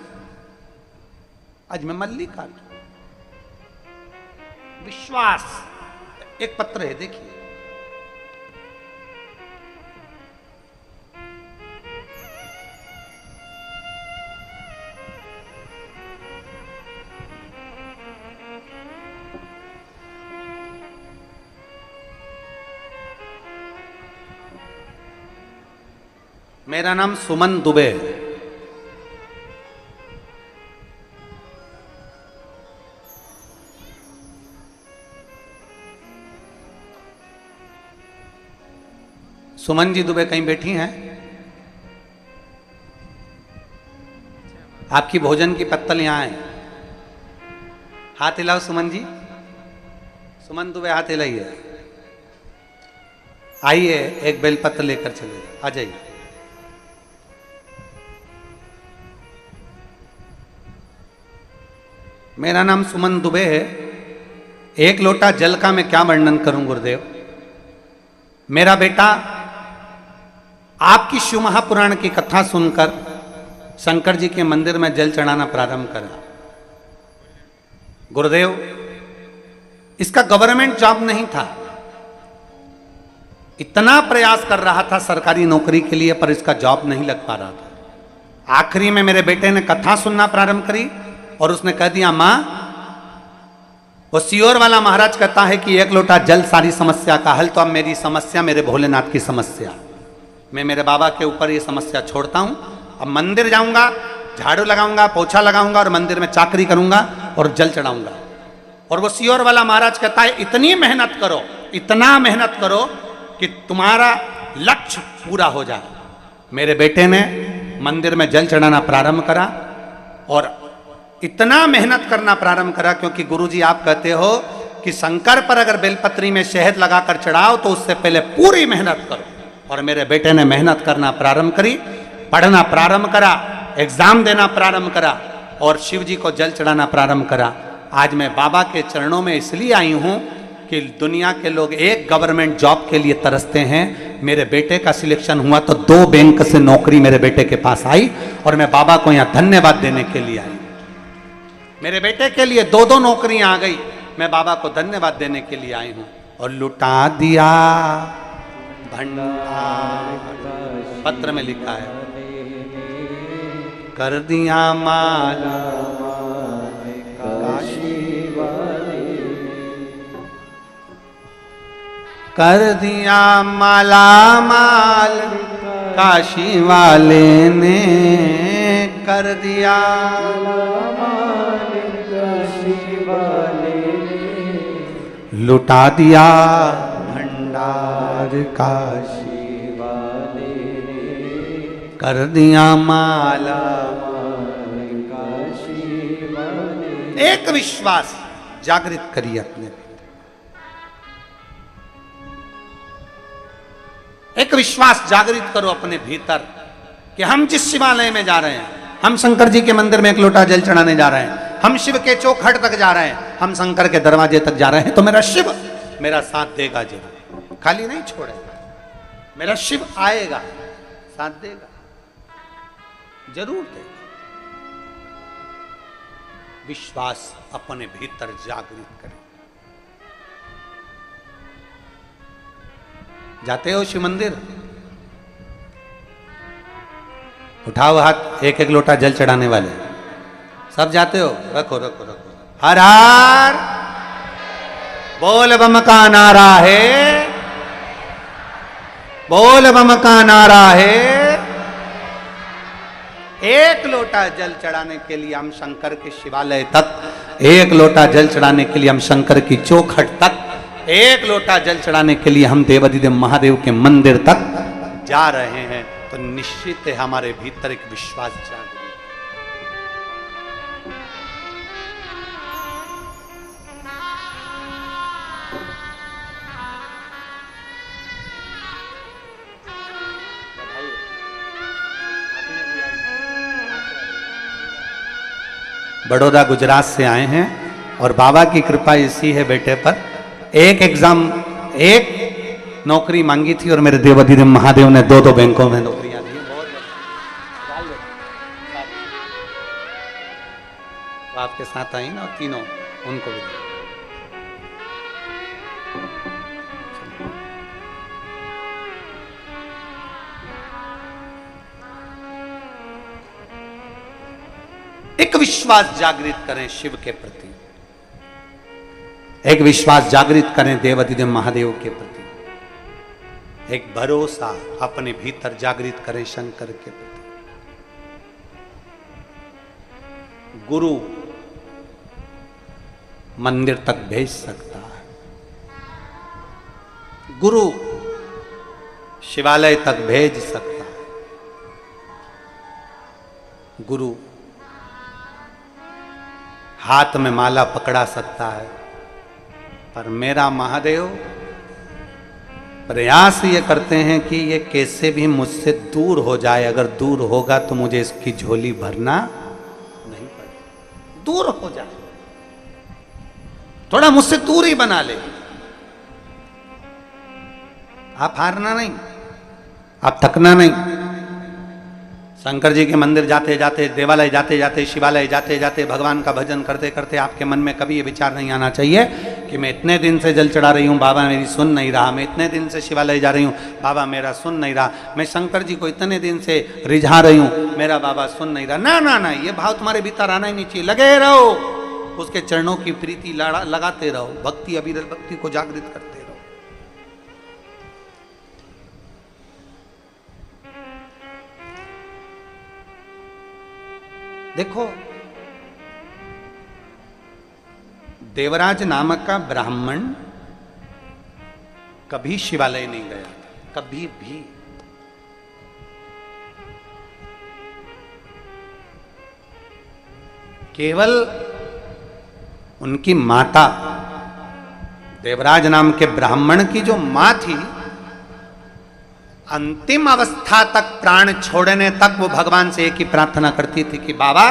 आज मैं मल्लिकार्जुन। विश्वास। एक पत्र है देखिए, मेरा नाम सुमन दुबे है। सुमन जी दुबे कहीं बैठी हैं? आपकी भोजन की पत्तल यहां है, हाथ हिलाओ सुमन जी। सुमन दुबे हाथ हिलाइए, आइए एक बेलपत्र लेकर चले, आ जाइए। मेरा नाम सुमन दुबे है। एक लोटा जल का मैं क्या वर्णन करूं गुरुदेव। मेरा बेटा आपकी शिव महापुराण की कथा सुनकर शंकर जी के मंदिर में जल चढ़ाना प्रारंभ करा। गुरुदेव इसका गवर्नमेंट जॉब नहीं था, इतना प्रयास कर रहा था सरकारी नौकरी के लिए, पर इसका जॉब नहीं लग पा रहा था। आखिरी में मेरे बेटे ने कथा सुनना प्रारंभ करी और उसने कह दिया मां, वो सियोर वाला महाराज कहता है कि एक लोटा जल सारी समस्या का हल, तो अब मेरी समस्या मेरे भोलेनाथ की समस्या, मैं मेरे बाबा के ऊपर ये समस्या छोड़ता हूं। अब मंदिर जाऊंगा, झाड़ू लगाऊंगा, पोछा लगाऊंगा और मंदिर में चाकरी करूंगा और जल चढ़ाऊंगा। और वो सियोर वाला महाराज कहता है इतनी मेहनत करो, इतना मेहनत करो कि तुम्हारा लक्ष्य पूरा हो जाए। मेरे बेटे ने मंदिर में जल चढ़ाना प्रारंभ करा और इतना मेहनत करना प्रारंभ करा, क्योंकि गुरुजी आप कहते हो कि शंकर पर अगर बेलपत्री में शहद लगाकर चढ़ाओ तो उससे पहले पूरी मेहनत करो। और मेरे बेटे ने मेहनत करना प्रारंभ करी, पढ़ना प्रारंभ करा, एग्जाम देना प्रारंभ करा और शिव जी को जल चढ़ाना प्रारंभ करा। आज मैं बाबा के चरणों में इसलिए आई हूं कि दुनिया के लोग एक गवर्नमेंट जॉब के लिए तरसते हैं। मेरे बेटे का सिलेक्शन हुआ तो 2 बैंक से नौकरी मेरे बेटे के पास आई और मैं बाबा को यहां धन्यवाद देने के लिए आई। मेरे बेटे के लिए 2 नौकरियां आ गई, मैं बाबा को धन्यवाद देने के लिए आई हूं। और लुटा दिया भंडार, पत्र में लिखा है, कर दिया माला काशी वाले, कर दिया माला माल काशी वाले ने, कर दिया लुटा दिया भंडार काशी वाले ने, कर दिया माला काशी वाले। एक विश्वास जागृत करिए अपने, एक विश्वास जागृत करो अपने भीतर कि हम जिस शिवालय में जा रहे हैं, हम शंकर जी के मंदिर में 1 लोटा जल चढ़ाने जा रहे हैं, हम शिव के चौखट तक जा रहे हैं, हम शंकर के दरवाजे तक जा रहे हैं, तो मेरा शिव मेरा साथ देगा जरूर, खाली नहीं छोड़ेगा। मेरा शिव आएगा, साथ देगा, जरूर देगा। विश्वास अपने भीतर जागृत करें। जाते हो शिव मंदिर, उठाओ हाथ, 1-1 लोटा जल चढ़ाने वाले सब जाते हो, रखो रखो रखो। हर हर बोल बम का नारा है, बोल बम का नारा है। 1 लोटा जल चढ़ाने के लिए हम शंकर के शिवालय तक, 1 लोटा जल चढ़ाने के लिए हम शंकर की चौखट तक, 1 लोटा जल चढ़ाने के लिए हम देवाधिदेव महादेव के मंदिर तक जा रहे हैं, तो निश्चित है हमारे भीतर एक विश्वास जागृत। बड़ौदा गुजरात से आए हैं और बाबा की कृपा ऐसी है बेटे पर, एक एग्जाम, एक नौकरी मांगी थी और मेरे देवाधिदेव महादेव ने 2-2 बैंकों में नौकरियां दी। तो आपके साथ आई ना तीनों, उनको भी एक विश्वास जागृत करें शिव के प्रति, एक विश्वास जागृत करें देवाधिदेव महादेव के प्रति, एक भरोसा अपने भीतर जागृत करें शंकर के प्रति। गुरु मंदिर तक भेज सकता है, गुरु शिवालय तक भेज सकता है, गुरु हाथ में माला पकड़ा सकता है, पर मेरा महादेव प्रयास ये करते हैं कि ये कैसे भी मुझसे दूर हो जाए। अगर दूर होगा तो मुझे इसकी झोली भरना नहीं पड़ेगा। दूर हो जाए, थोड़ा मुझसे दूर ही बना ले। आप हारना नहीं, आप थकना नहीं। शंकर जी के मंदिर जाते जाते, देवालय जाते जाते, शिवालय जाते जाते, भगवान का भजन करते करते आपके मन में कभी ये विचार नहीं आना चाहिए कि मैं इतने दिन से जल चढ़ा रही हूँ, बाबा मेरी सुन नहीं रहा। मैं इतने दिन से शिवालय जा रही हूँ, बाबा मेरा सुन नहीं रहा। मैं शंकर जी को इतने दिन से रिझा रही हूँ, मेरा बाबा सुन नहीं रहा। ना ना ना, ये भाव तुम्हारे भीतर आना ही नहीं चाहिए। लगे रहो, उसके चरणों की प्रीति लगाते रहो, भक्ति अविरल भक्ति को जागृत करते रहो। देखो, देवराज नामक का ब्राह्मण कभी शिवालय नहीं गया, कभी भी। केवल उनकी माता देवराज नाम के ब्राह्मण की जो मां थी, अंतिम अवस्था तक प्राण छोड़ने तक वो भगवान से एक ही प्रार्थना करती थी कि बाबा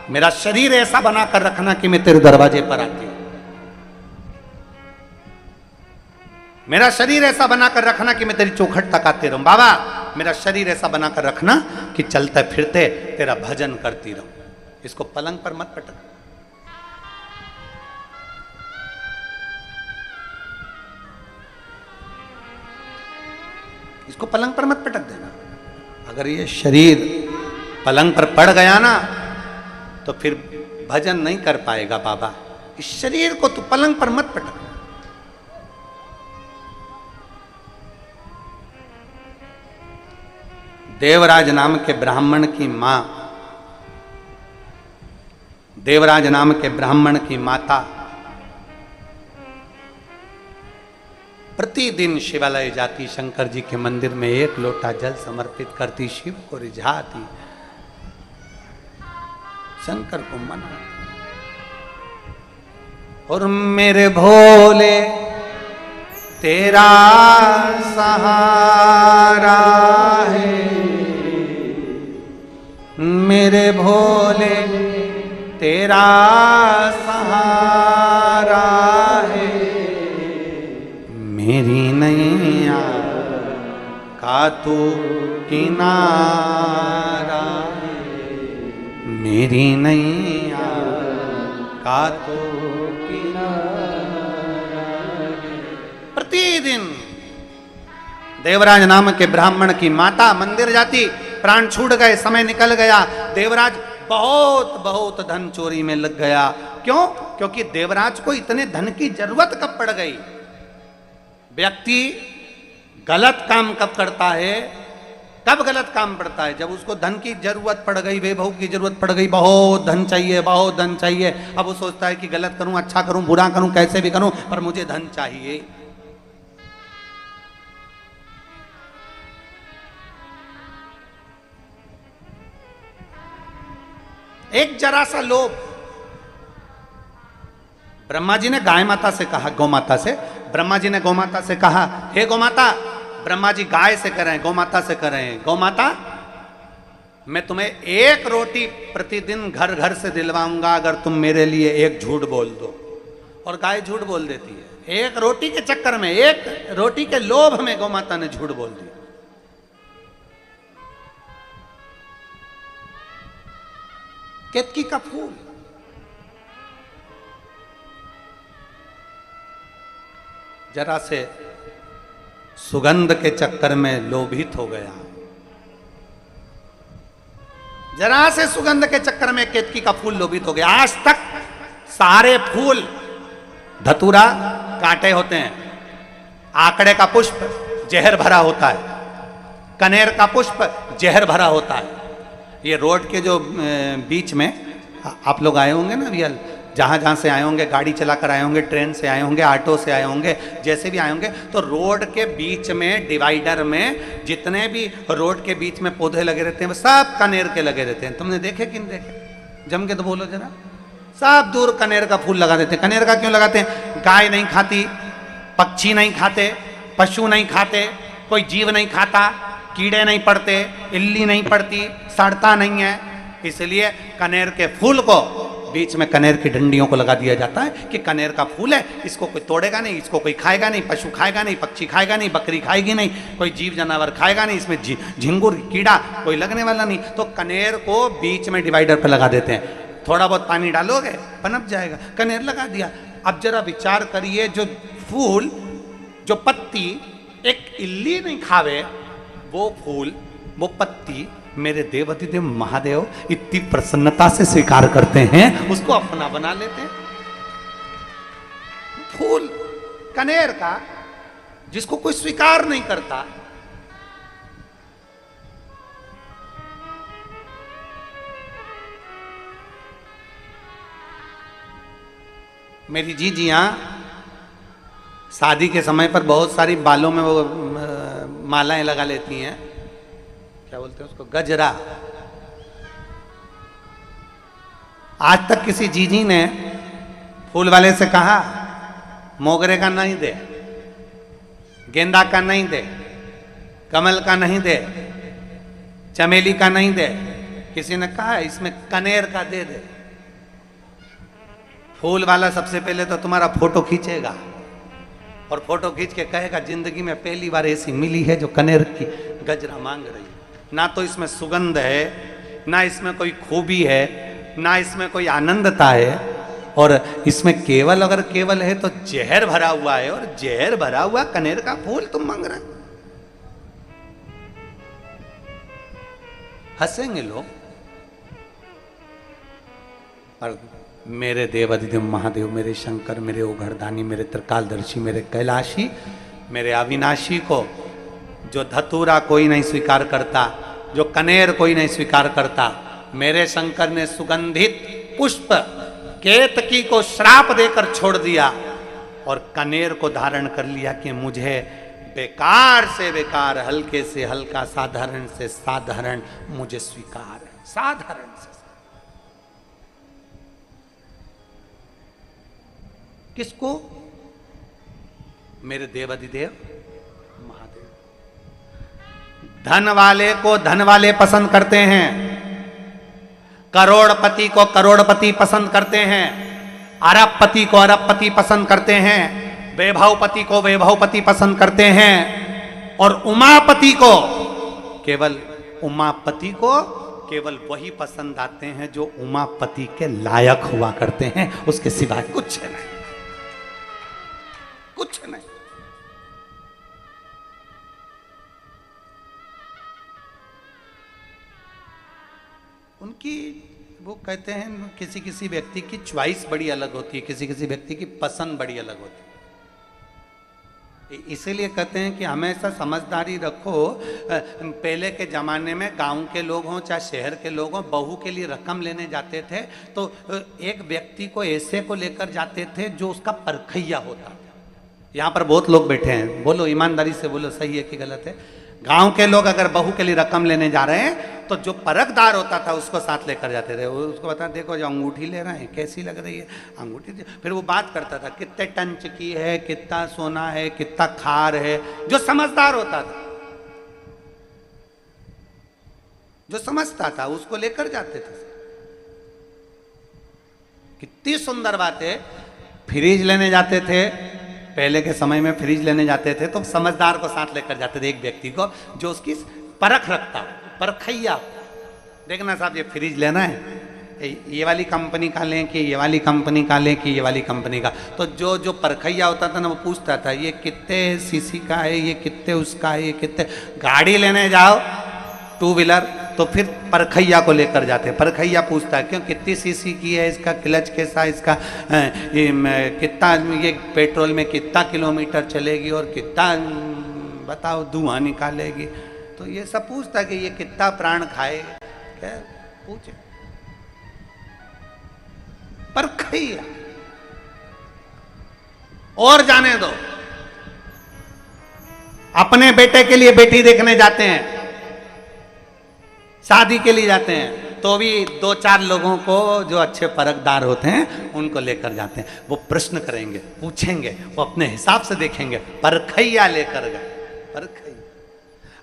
मेरा शरीर ऐसा बनाकर रखना कि मैं तेरे दरवाजे पर आती हूं, मेरा शरीर ऐसा बनाकर रखना कि मैं तेरी चौखट तक आती रहूं, बाबा मेरा शरीर ऐसा बनाकर रखना कि चलते फिरते तेरा भजन करती रहूं। इसको पलंग पर मत पटक। इसको पलंग पर मत पटक देना। अगर ये शरीर पलंग पर पड़ गया ना तो फिर भजन नहीं कर पाएगा बाबा। इस शरीर को तू पलंग पर मत पटक। देवराज नाम के ब्राह्मण की मां, देवराज नाम के ब्राह्मण की माता प्रतिदिन शिवालय जाती, शंकर जी के मंदिर में एक लोटा जल समर्पित करती, शिव को रिझाती, शंकर को मना। और मेरे भोले तेरा सहारा है, मेरे भोले तेरा सहारा है, मेरी नैया का तू किनारा है, मेरी नैया का तू किनारा है। प्रतिदिन देवराज नाम के ब्राह्मण की माता मंदिर जाती, प्राण छूट गए, समय निकल गया, देवराज बहुत बहुत धन चोरी में लग गया। क्यों? क्योंकि देवराज को इतने धन की जरूरत कब पड़ गई। व्यक्ति गलत काम कब करता है, कब गलत काम पड़ता है? जब उसको धन की जरूरत पड़ गई, वैभव की जरूरत पड़ गई, बहुत धन चाहिए, बहुत धन चाहिए। अब वो सोचता है कि गलत करूं, अच्छा करूं, बुरा करूं, कैसे भी करूं, पर मुझे धन चाहिए। एक जरा सा लोभ। ब्रह्मा जी ने गाय माता से कहा, गौ माता से, ब्रह्मा जी ने गौ माता से कहा, हे गौ माता, ब्रह्मा जी गाय से कर रहे हैं, गौ माता से कर रहे हैं, गौ माता मैं तुम्हें एक रोटी प्रतिदिन घर घर से दिलवाऊंगा अगर तुम मेरे लिए एक झूठ बोल दो। और गाय झूठ बोल देती है। एक रोटी के चक्कर में, एक रोटी के लोभ में गौ माता ने झूठ बोल दिया। केतकी का फूल, जरा से सुगंध के चक्कर में लोभित हो गया, जरा से सुगंध के चक्कर में केतकी का फूल लोभित हो गया। आज तक सारे फूल धतूरा कांटे होते हैं, आकड़े का पुष्प जहर भरा होता है, कनेर का पुष्प जहर भरा होता है। ये रोड के जो बीच में आप लोग आए होंगे ना रियल, जहाँ जहाँ से आए होंगे, गाड़ी चलाकर आए होंगे, ट्रेन से आए होंगे, ऑटो से आए होंगे, जैसे भी आए होंगे, तो रोड के बीच में डिवाइडर में जितने भी रोड के बीच में पौधे लगे रहते हैं वो सब कनेर के लगे रहते हैं। तुमने देखे कि नहीं देखे? जम के तो बोलो जरा। सब दूर कनेर का फूल लगा देते हैं। कनेर का क्यों लगाते हैं? गाय नहीं खाती, पक्षी नहीं खाते, पशु नहीं खाते, कोई जीव नहीं खाता, कीड़े नहीं पड़ते, इल्ली नहीं पड़ती, सड़ता नहीं है, इसलिए कनेर के फूल को बीच में कनेर की डंडियों को लगा दिया जाता है कि कनेर का फूल है, इसको कोई तोड़ेगा नहीं, इसको कोई खाएगा नहीं, पशु खाएगा नहीं, पक्षी खाएगा नहीं, बकरी खाएगी नहीं, कोई जीव जानवर खाएगा नहीं, इसमें झिंगुर कीड़ा कोई लगने वाला नहीं। तो कनेर को बीच में डिवाइडर पर लगा देते हैं। थोड़ा बहुत पानी डालोगे पनप जाएगा, कनेर लगा दिया। अब जरा विचार करिए, जो फूल, जो पत्ती एक इल्ली नहीं खावे, वो फूल, वो पत्ती मेरे देवाधिदेव महादेव इतनी प्रसन्नता से स्वीकार करते हैं, उसको अपना बना लेते हैं। फूल कनेर का जिसको कोई स्वीकार नहीं करता, मेरी जीजियां शादी के समय पर बहुत सारी बालों में वो मालाएं लगा लेती हैं, क्या बोलते हैं उसको, गजरा। आज तक किसी जीजी ने फूल वाले से कहा मोगरे का नहीं दे, गेंदा का नहीं दे, कमल का नहीं दे, चमेली का नहीं दे, किसी ने कहा इसमें कनेर का दे दे। फूल वाला सबसे पहले तो तुम्हारा फोटो खींचेगा और फोटो खींच के कहेगा जिंदगी में पहली बार ऐसी मिली है जो कनेर की गजरा मांग रही है। ना तो इसमें सुगंध है, ना इसमें कोई खूबी है, ना इसमें कोई आनंदता है, और इसमें केवल अगर केवल है तो जहर भरा हुआ है, और जहर भरा हुआ कनेर का फूल तुम मांग रहे। हंसेंगे लोग, पर मेरे देवाधिदेव महादेव, मेरे शंकर, मेरे ओघरदानी, मेरे त्रिकालदर्शी, मेरे कैलाशी, मेरे अविनाशी को जो धतूरा कोई नहीं स्वीकार करता, जो कनेर कोई नहीं स्वीकार करता, मेरे शंकर ने सुगंधित पुष्प केतकी को श्राप देकर छोड़ दिया और कनेर को धारण कर लिया कि मुझे बेकार से बेकार, हल्के से हल्का, साधारण से साधारण मुझे स्वीकार है। साधारण से किसको? मेरे देवाधिदेव महादेव। धन वाले को धन वाले पसंद करते हैं, करोड़पति को करोड़पति पसंद करते हैं, अरबपति को अरबपति पसंद करते हैं, वैभवपति को वैभवपति पसंद करते हैं, और उमापति को केवल वही पसंद आते हैं जो उमापति के लायक हुआ करते हैं, उसके सिवाय कुछ नहीं, कुछ नहीं। उनकी वो कहते हैं किसी किसी व्यक्ति की चॉइस बड़ी अलग होती है, किसी किसी व्यक्ति की पसंद बड़ी अलग होती है। इसीलिए कहते हैं कि हमेशा समझदारी रखो। पहले के ज़माने में गांव के लोग हों चाहे शहर के लोग हों, बहू के लिए रकम लेने जाते थे तो एक व्यक्ति को ऐसे को लेकर जाते थे जो उसका परखैया होता था। यहाँ पर बहुत लोग बैठे हैं, बोलो ईमानदारी से बोलो, सही है कि गलत है? गांव के लोग अगर बहू के लिए रकम लेने जा रहे हैं तो जो परखदार होता था उसको साथ लेकर जाते थे। उसको बता, देखो जो अंगूठी ले रहे हैं कैसी लग रही है अंगूठी, फिर वो बात करता था कितने टंच की है, कितना सोना है, कितना खार है। जो समझदार होता था, जो समझता था, उसको लेकर जाते थे। कितनी सुंदर बात है। फ्रिज लेने जाते थे, पहले के समय में फ्रिज लेने जाते थे तो समझदार को साथ लेकर जाते थे, एक व्यक्ति को जो उसकी परख रखता, परखैया। देखना साहब ये फ्रिज लेना है, ये वाली कंपनी का लें कि ये वाली कंपनी का लें कि ये वाली कंपनी का। तो जो परखैया होता था ना, वो पूछता था ये कितने सीसी का है, ये कितने उसका है, ये कितने। गाड़ी लेने जाओ टू व्हीलर तो फिर परखैया को लेकर जाते हैं। परखैया पूछता है क्यों, कितनी सीसी की है, इसका क्लच कैसा, इसका कितना, ये पेट्रोल में कितना किलोमीटर चलेगी और कितना बताओ धुआं निकालेगी। तो ये सब पूछता है कि ये कितना प्राण खाएगा, क्या पूछे। परखैया। और जाने दो, अपने बेटे के लिए बेटी देखने जाते हैं, शादी के लिए जाते हैं, तो भी 2-4 लोगों को जो अच्छे परखदार होते हैं उनको लेकर जाते हैं। वो प्रश्न करेंगे, पूछेंगे, वो अपने हिसाब से देखेंगे। परखैया लेकर गए, परखैया।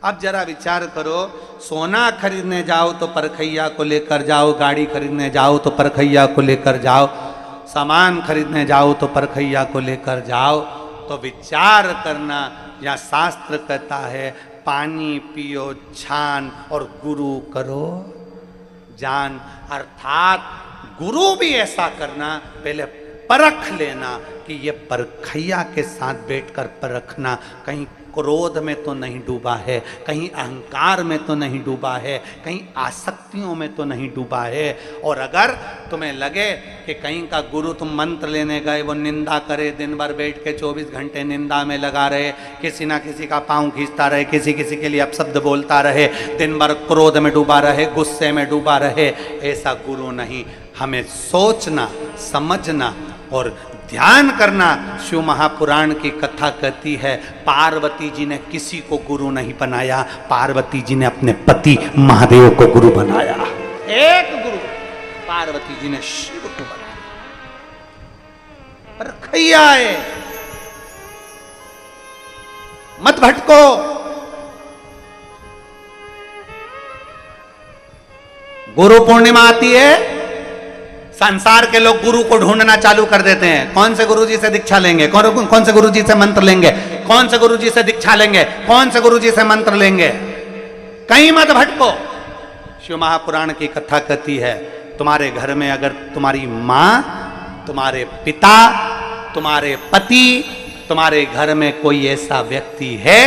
अब जरा विचार करो, सोना खरीदने जाओ तो परखैया को लेकर जाओ, गाड़ी खरीदने जाओ तो परखैया को लेकर जाओ, सामान खरीदने जाओ तो परखैया को लेकर जाओ। तो विचार करना, या शास्त्र कहता है पानी पियो छान और गुरु करो जान। अर्थात गुरु भी ऐसा करना, पहले परख लेना कि ये परखैया के साथ बैठकर परखना, कहीं क्रोध में तो नहीं डूबा है, कहीं अहंकार में तो नहीं डूबा है, कहीं आसक्तियों में तो नहीं डूबा है। और अगर तुम्हें लगे कि कहीं का गुरु, तुम मंत्र लेने गए, वो निंदा करे, दिन भर बैठ के 24 घंटे निंदा में लगा रहे, किसी ना किसी का पाँव खींचता रहे, किसी किसी के लिए अपशब्द बोलता रहे, दिन भर क्रोध में डूबा रहे, गुस्से में डूबा रहे, ऐसा गुरु नहीं। हमें सोचना, समझना और ध्यान करना। शिव महापुराण की कथा कहती है पार्वती जी ने किसी को गुरु नहीं बनाया, पार्वती जी ने अपने पति महादेव को गुरु बनाया। एक गुरु, पार्वती जी ने शिव को बनाया। पर खैया है, मत भटको। गुरु पूर्णिमा आती है, संसार के लोग गुरु को ढूंढना चालू कर देते हैं। कौन से गुरु जी से दीक्षा लेंगे, कौन से गुरु जी से मंत्र लेंगे, कौन से गुरु जी से दीक्षा लेंगे, कौन से गुरु जी से मंत्र लेंगे। कहीं मत भटको। शिव महापुराण की कथा कहती है, तुम्हारे घर में अगर तुम्हारी मां, तुम्हारे पिता, तुम्हारे पति, तुम्हारे घर में कोई ऐसा व्यक्ति है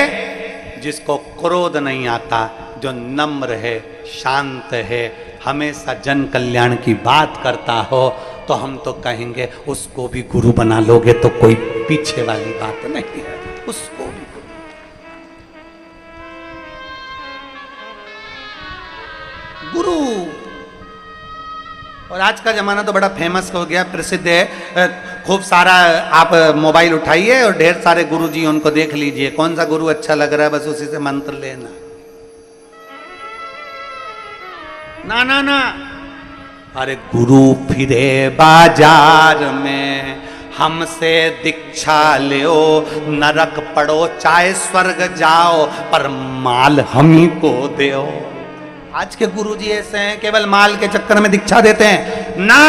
जिसको क्रोध नहीं आता, जो नम्र है, शांत है, हमेशा जन कल्याण की बात करता हो, तो हम तो कहेंगे उसको भी गुरु बना लोगे तो कोई पीछे वाली बात नहीं है, उसको भी गुरु। और आज का जमाना तो बड़ा फेमस हो गया, प्रसिद्ध है, खूब सारा आप मोबाइल उठाइए और ढेर सारे गुरु जी उनको देख लीजिए, कौन सा गुरु अच्छा लग रहा है बस उसी से मंत्र लेना। ना ना ना, अरे गुरु फिरे बाजार में, हमसे दीक्षा लो, नरक पड़ो चाहे स्वर्ग जाओ, पर माल हम ही को दो। आज के गुरुजी ऐसे हैं, केवल माल के चक्कर में दीक्षा देते हैं ना।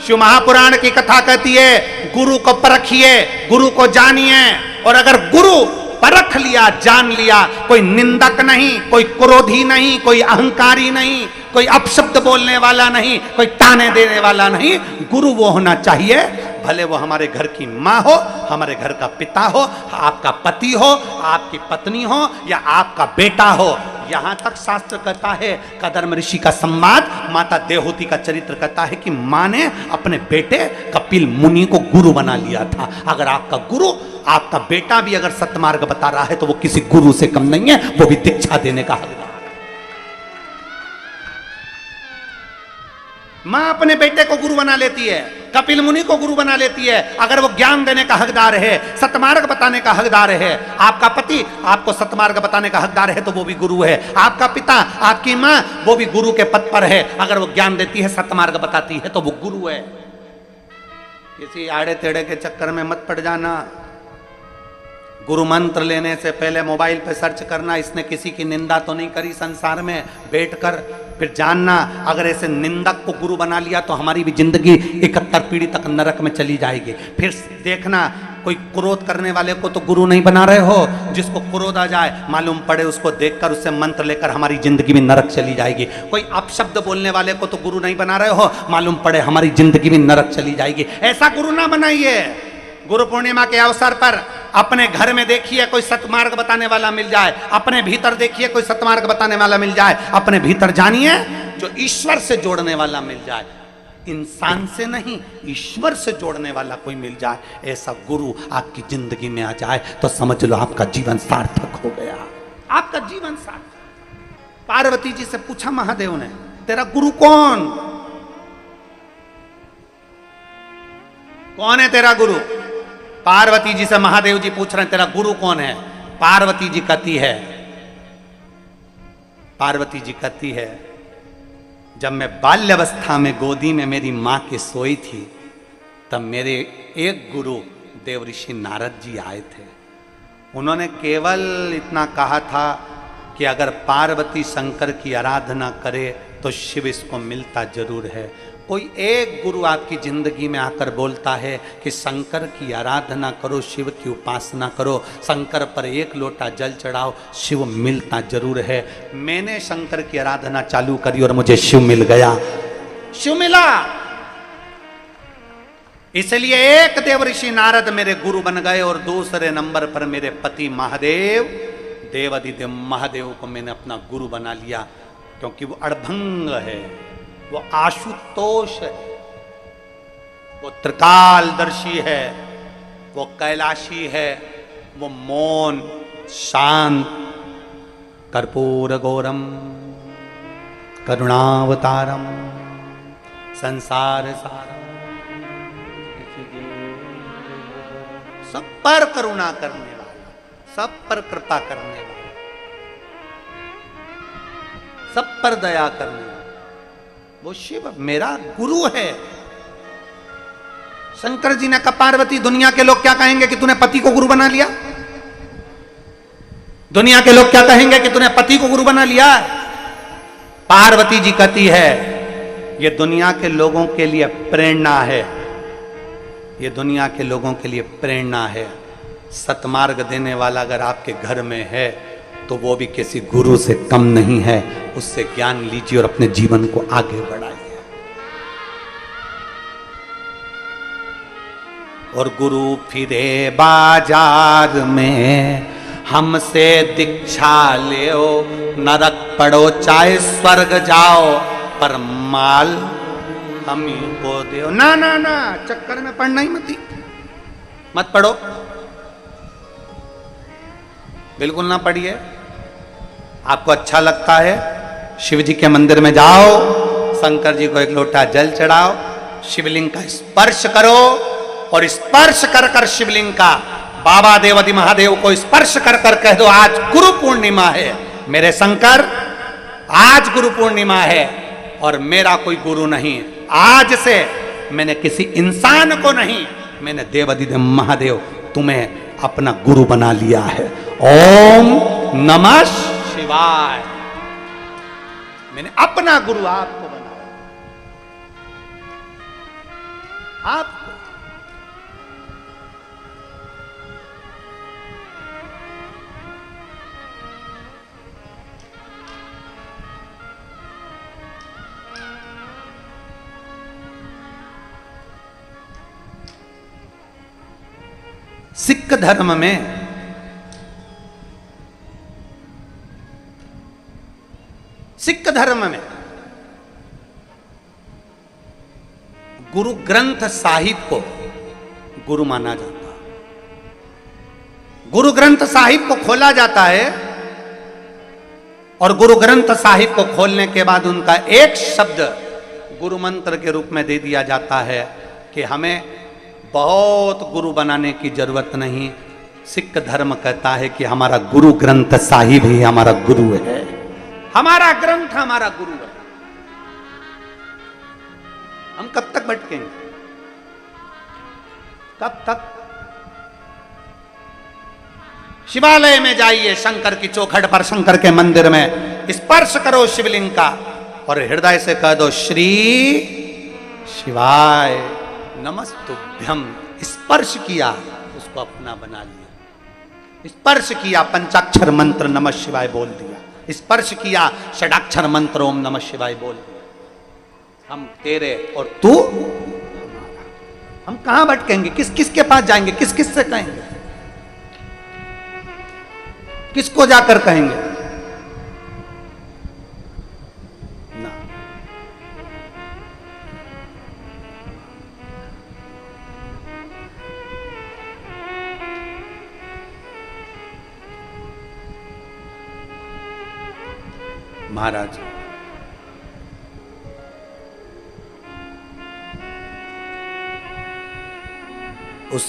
शिव महापुराण की कथा कहती है, गुरु को परखिए, गुरु को जानिए, और अगर गुरु परख लिया, जान लिया, कोई निंदक नहीं, कोई क्रोधी नहीं, कोई अहंकारी नहीं, कोई अपशब्द बोलने वाला नहीं, कोई ताने देने वाला नहीं, गुरु वो होना चाहिए, भले वो हमारे घर की माँ हो, हमारे घर का पिता हो, आपका पति हो, आपकी पत्नी हो, या आपका बेटा हो। यहां तक शास्त्र कहता है, कदर्म ऋषि का संवाद, माता देवहूति का चरित्र कहता है कि मां ने अपने बेटे कपिल मुनि को गुरु बना लिया था। अगर आपका गुरु, आपका बेटा भी अगर सत्मार्ग बता रहा है तो वो किसी गुरु से कम नहीं है, वो भी दीक्षा देने का हकदार है। मां अपने बेटे को गुरु बना लेती है, कपिल मुनि को गुरु बना लेती है, अगर वो ज्ञान देने का हकदार है, सतमार्ग बताने का हकदार है। आपका पति आपको सतमार्ग बताने का हकदार है तो वो भी गुरु है। आपका पिता, आपकी मां, वो भी गुरु के पद पर है, अगर वो ज्ञान देती है, सतमार्ग बताती है तो वो गुरु है। किसी आड़े टेढ़े के चक्कर में मत पड़ जाना। गुरु मंत्र लेने से पहले मोबाइल पे सर्च करना, इसने किसी की निंदा तो नहीं करी संसार में बैठकर, फिर जानना अगर ऐसे निंदक को गुरु बना लिया तो हमारी भी जिंदगी 71 पीढ़ी तक नरक में चली जाएगी। फिर देखना, कोई क्रोध करने वाले को तो गुरु नहीं बना रहे हो, जिसको क्रोध आ जाए मालूम पड़े उसको देखकर, उससे मंत्र लेकर हमारी जिंदगी में नरक चली जाएगी। कोई अपशब्द बोलने वाले को तो गुरु नहीं बना रहे हो, मालूम पड़े हमारी जिंदगी में नरक चली जाएगी। ऐसा गुरु ना बनाइए। गुरु पूर्णिमा के अवसर पर अपने घर में देखिए कोई सतमार्ग बताने वाला मिल जाए, अपने भीतर देखिए कोई सतमार्ग बताने वाला मिल जाए, अपने भीतर जानिए जो ईश्वर से जोड़ने वाला मिल जाए, इंसान से नहीं ईश्वर से जोड़ने वाला कोई मिल जाए, ऐसा गुरु आपकी जिंदगी में आ जाए तो समझ लो आपका जीवन सार्थक हो गया, आपका जीवन सार्थक। पार्वती जी से पूछा महादेव ने, तेरा गुरु कौन है तेरा गुरु? पार्वती जी से महादेव जी पूछ रहे हैं तेरा गुरु कौन है? पार्वती जी कहती है जब मैं बाल्यावस्था में गोदी में मेरी मां के सोई थी तब मेरे एक गुरु देवऋषि नारद जी आए थे। उन्होंने केवल इतना कहा था कि अगर पार्वती शंकर की आराधना करे तो शिव इसको मिलता जरूर है। कोई एक गुरु आपकी जिंदगी में आकर बोलता है कि शंकर की आराधना करो, शिव की उपासना करो, शंकर पर एक लोटा जल चढ़ाओ, शिव मिलता जरूर है। मैंने शंकर की आराधना चालू करी और मुझे शिव मिल गया, शिव मिला। इसलिए एक देवऋषि नारद मेरे गुरु बन गए और दूसरे नंबर पर मेरे पति महादेव, देवादिदेव महादेव को मैंने अपना गुरु बना लिया, क्योंकि वो अड़भंग है, वो आशुतोष है, वो त्रिकालदर्शी है, वो कैलाशी है, वो मौन शांत, कर्पूर गौरम करुणावतारम संसार सारम, सब पर करुणा करने वाला, सब पर कृपा करने वाला, सब पर दया करने वाला। वो शिव मेरा गुरु है। शंकर जी ने कहा पार्वती दुनिया के लोग क्या कहेंगे कि तूने पति को गुरु बना लिया? दुनिया के लोग क्या कहेंगे कि तूने पति को गुरु बना लिया? पार्वती जी कहती है ये दुनिया के लोगों के लिए प्रेरणा है, ये दुनिया के लोगों के लिए प्रेरणा है। सतमार्ग देने वाला अगर आपके घर में है तो वो भी किसी गुरु से कम नहीं है। उससे ज्ञान लीजिए और अपने जीवन को आगे बढ़ाइए। और गुरु फिरे बाजार में हमसे दीक्षा लेओ, नरक पढ़ो चाहे स्वर्ग जाओ, पर माल हम ही को दो। ना ना ना, चक्कर में पढ़ना ही मत पढ़ो, बिल्कुल ना पढ़िए। आपको अच्छा लगता है शिव जी के मंदिर में जाओ, शंकर जी को एक लोटा जल चढ़ाओ, शिवलिंग का स्पर्श करो और स्पर्श कर कर शिवलिंग का बाबा देवादि महादेव को स्पर्श कर कर कह दो आज गुरु पूर्णिमा है मेरे शंकर, आज गुरु पूर्णिमा है और मेरा कोई गुरु नहीं। आज से मैंने किसी इंसान को नहीं, मैंने देवादि महादेव तुम्हें अपना गुरु बना लिया है। ओम नमः शिवाय। मैंने अपना गुरु आपको बनाया, आपको। सिख धर्म में गुरु ग्रंथ साहिब को गुरु माना जाता है। गुरु ग्रंथ साहिब को खोला जाता है और गुरु ग्रंथ साहिब को खोलने के बाद उनका एक शब्द गुरु मंत्र के रूप में दे दिया जाता है कि हमें बहुत गुरु बनाने की जरूरत नहीं। सिख धर्म कहता है कि हमारा गुरु ग्रंथ साहिब ही हमारा गुरु है, हमारा ग्रंथ हमारा गुरु है। हम कब तक भटकेंगे? कब तक? शिवालय में जाइए, शंकर की चौखट पर, शंकर के मंदिर में स्पर्श करो शिवलिंग का और हृदय से कह दो श्री शिवाय नमस्तुभ्यम। स्पर्श किया, उसको अपना बना लिया। स्पर्श किया, पंचाक्षर मंत्र नमः शिवाय बोल दिया। स्पर्श किया, षडाक्षर मंत्र ओम नमः शिवाय बोल दिया। हम तेरे और तू हमारा। हम कहां भटकेंगे? किस किस के पास जाएंगे? किस किस से कहेंगे? किसको जाकर कहेंगे? ना। महाराज उस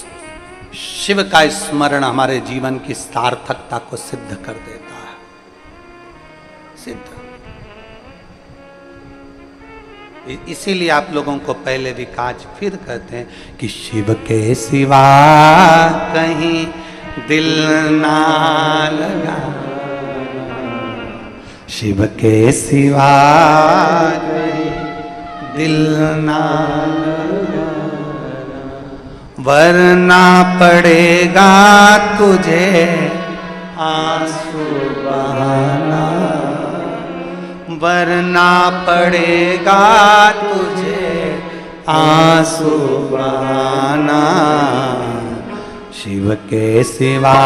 शिव का स्मरण हमारे जीवन की सार्थकता को सिद्ध कर देता है। सिद्ध। इसीलिए आप लोगों को पहले भी आज फिर कहते हैं कि शिव के सिवा कहीं दिल ना लगा, शिव के सिवा कहीं दिल ना लगा, वरना पड़ेगा तुझे आंसू बहाना, वरना पड़ेगा तुझे आंसू बहाना, शिव के सिवा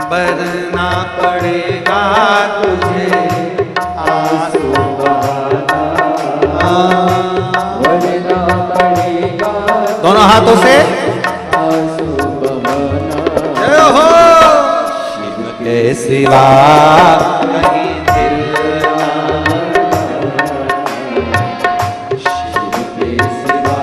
वरना पड़ेगा तुझे आंसू बहाना, वरना पड़ेगा दोनों हाथों से आंसू बहाना। जय हो शिव के सिवा कहीं दिल ना, शिव के सिवा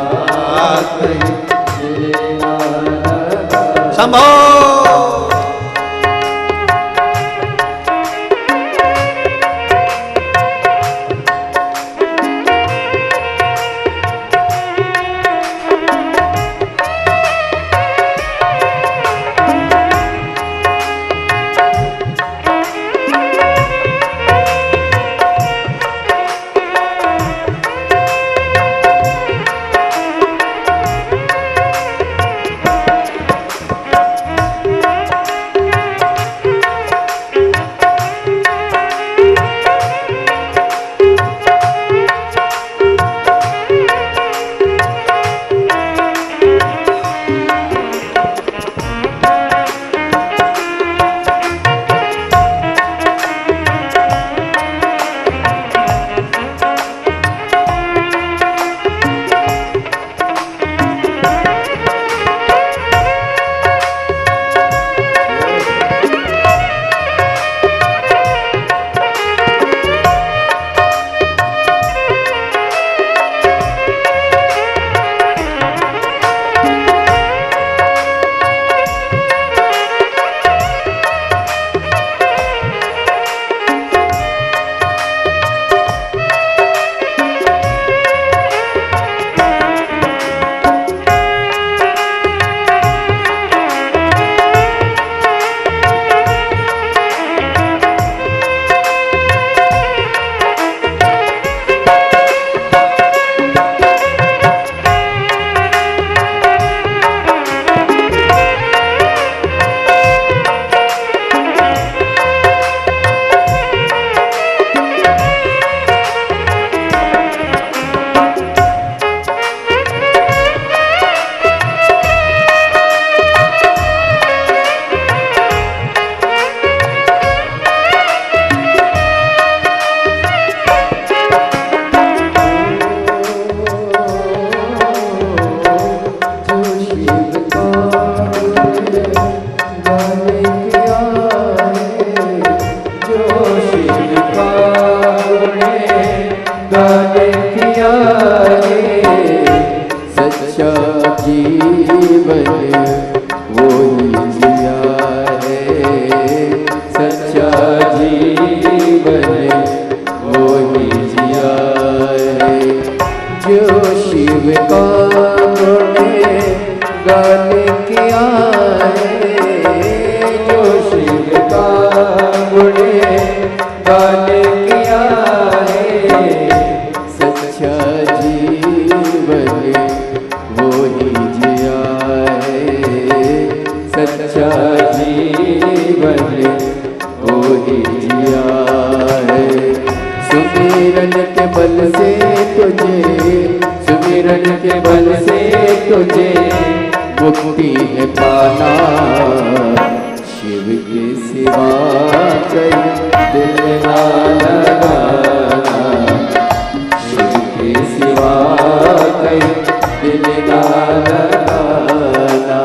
गाने किया है सच्चा जीवन वो ही जिया है सच्चा जीवन वो ही जिया है जो शिव का गाने किया है जो शिव का गाने किया है सच्चा जीवन वो ही जिया है सच्चा जीवन वो ही जिया है सुमिरन के बल से तुझे सुमिरन के बल से तुझे मुक्ति है पाना शिव के सिवा कहीं दिल ना लगाना शिव के सिवा कहीं दिल ना लगाना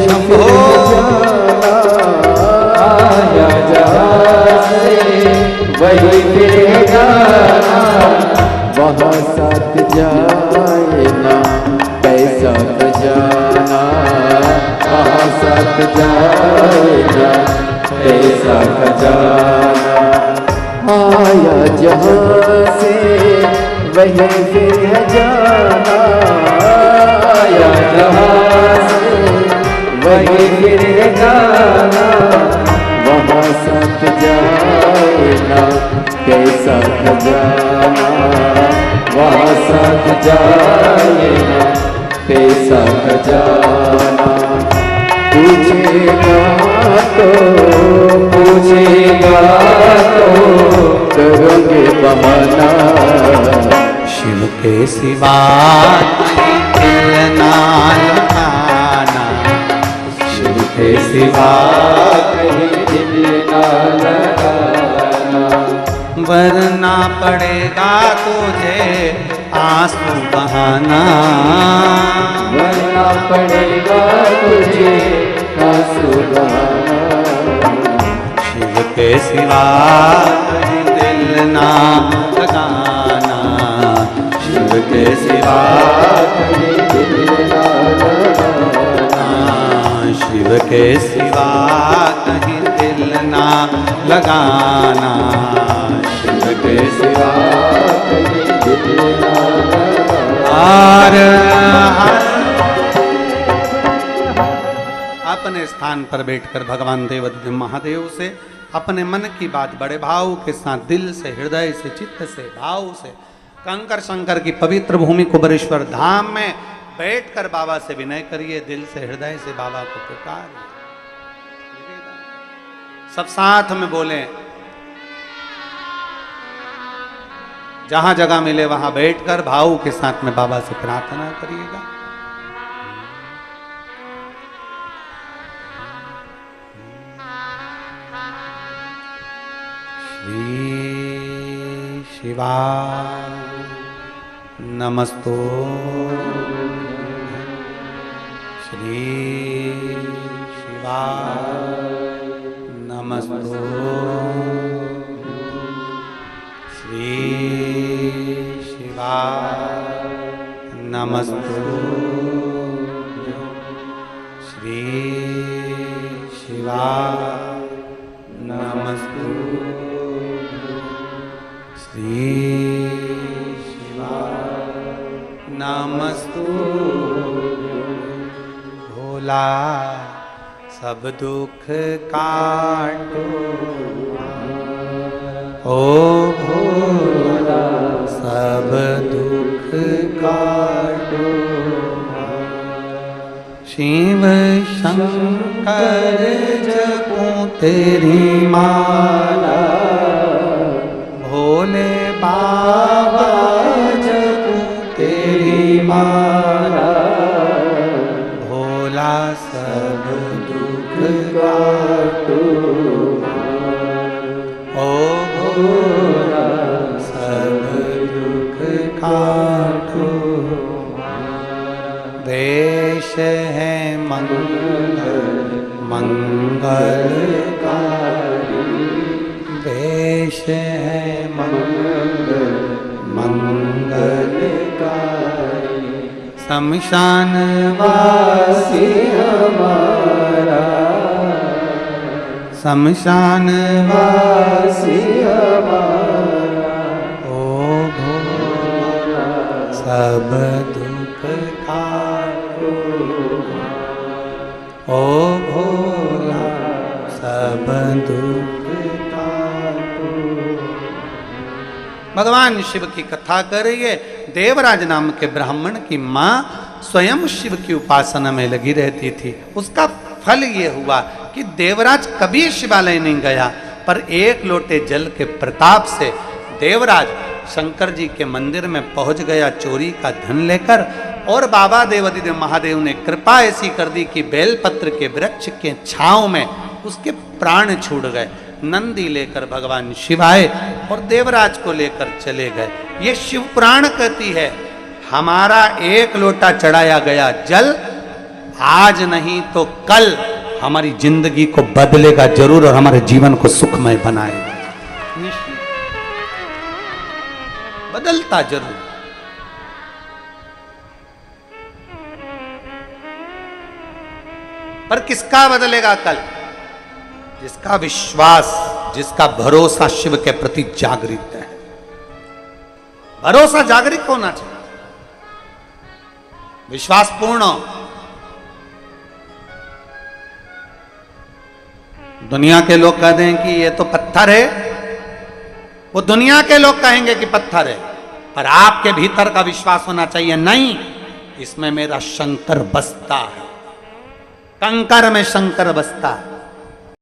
शंभो वही फिर जाना वहाँ साथ जाए ना कैसा खजाना वहाँ साथ जाए ना कैसा खजाना आया जहाँ से वही फिर जाना आया जहाँ से वही फिर जाना वहाँ साथ जाए ना कैसा खजाना वहाँ साथ जाए ना कैसा खजाना पूछेगा तो करोगे बहाना शिव के सिवा दिल ना लगाना, शिव के सिवा वरना पड़ेगा तुझे आंसू बहाना, वरना पड़ेगा तुझे आंसू बहाना शिव के सिवा कहीं दिल ना लगाना, शिव के सिवा कहीं दिल ना लगाना शिव के सिवा कहीं दिल ना लगाना, शिव के सिवा कहीं दिल ना लगाना अपने स्थान पर बैठकर भगवान देवदेव महादेव से अपने मन की बात बड़े भाव के साथ दिल से, हृदय से, चित्त से, भाव से कंकर शंकर की पवित्र भूमि कुबेरेश्वर धाम में बैठकर बाबा से विनय करिए, दिल से हृदय से बाबा को पुकारिए। सब साथ में बोले, जहां जगह मिले वहां बैठकर भाव के साथ में बाबा से प्रार्थना करिएगा। श्री शिवा नमस्तो, श्री शिवा नमस्तो, श्री शिवा नमस्तो, श्री शिवा नमस्तो, श्री शिवा नमस्तु। भोला सब दुख काटो, ओ भोला सब दुख काटो, शिव शंकर जपूं तेरी माला, भोले बाबा जपूं तेरी माला, भोला सब दुख काटो, ओ भोला सब दुख काटो। वेश है मंगल मंगलकारी, वेश है मंगल मंगलकारी, शमशान वासी हमारा, शमशान वासी हमारा, ओ भोला सब दुख काटो, ओ भोला सब दुख काटो। भगवान शिव की कथा कर रही है। देवराज नाम के ब्राह्मण की माँ स्वयं शिव की उपासना में लगी रहती थी। उसका फल ये हुआ कि देवराज कभी शिवालय नहीं गया, पर एक लोटे जल के प्रताप से देवराज शंकर जी के मंदिर में पहुंच गया चोरी का धन लेकर। और बाबा देवाधिदेव महादेव ने कृपा ऐसी कर दी कि बेलपत्र के वृक्ष के छांव में उसके प्राण छूट गए। नंदी लेकर भगवान शिव आए और देवराज को लेकर चले गए। ये शिव पुराण कहती है, हमारा एक लोटा चढ़ाया गया जल आज नहीं तो कल हमारी जिंदगी को बदलेगा जरूर और हमारे जीवन को सुखमय बनाएगा, बदलता जरूर। पर किसका बदलेगा कल? जिसका विश्वास, जिसका भरोसा शिव के प्रति जागृत है। भरोसा जागृत होना चाहिए, विश्वास पूर्ण। दुनिया के लोग कह दें कि ये तो पत्थर है, वो दुनिया के लोग कहेंगे कि पत्थर है, पर आपके भीतर का विश्वास होना चाहिए, नहीं इसमें मेरा शंकर बसता है, कंकर में शंकर बसता है।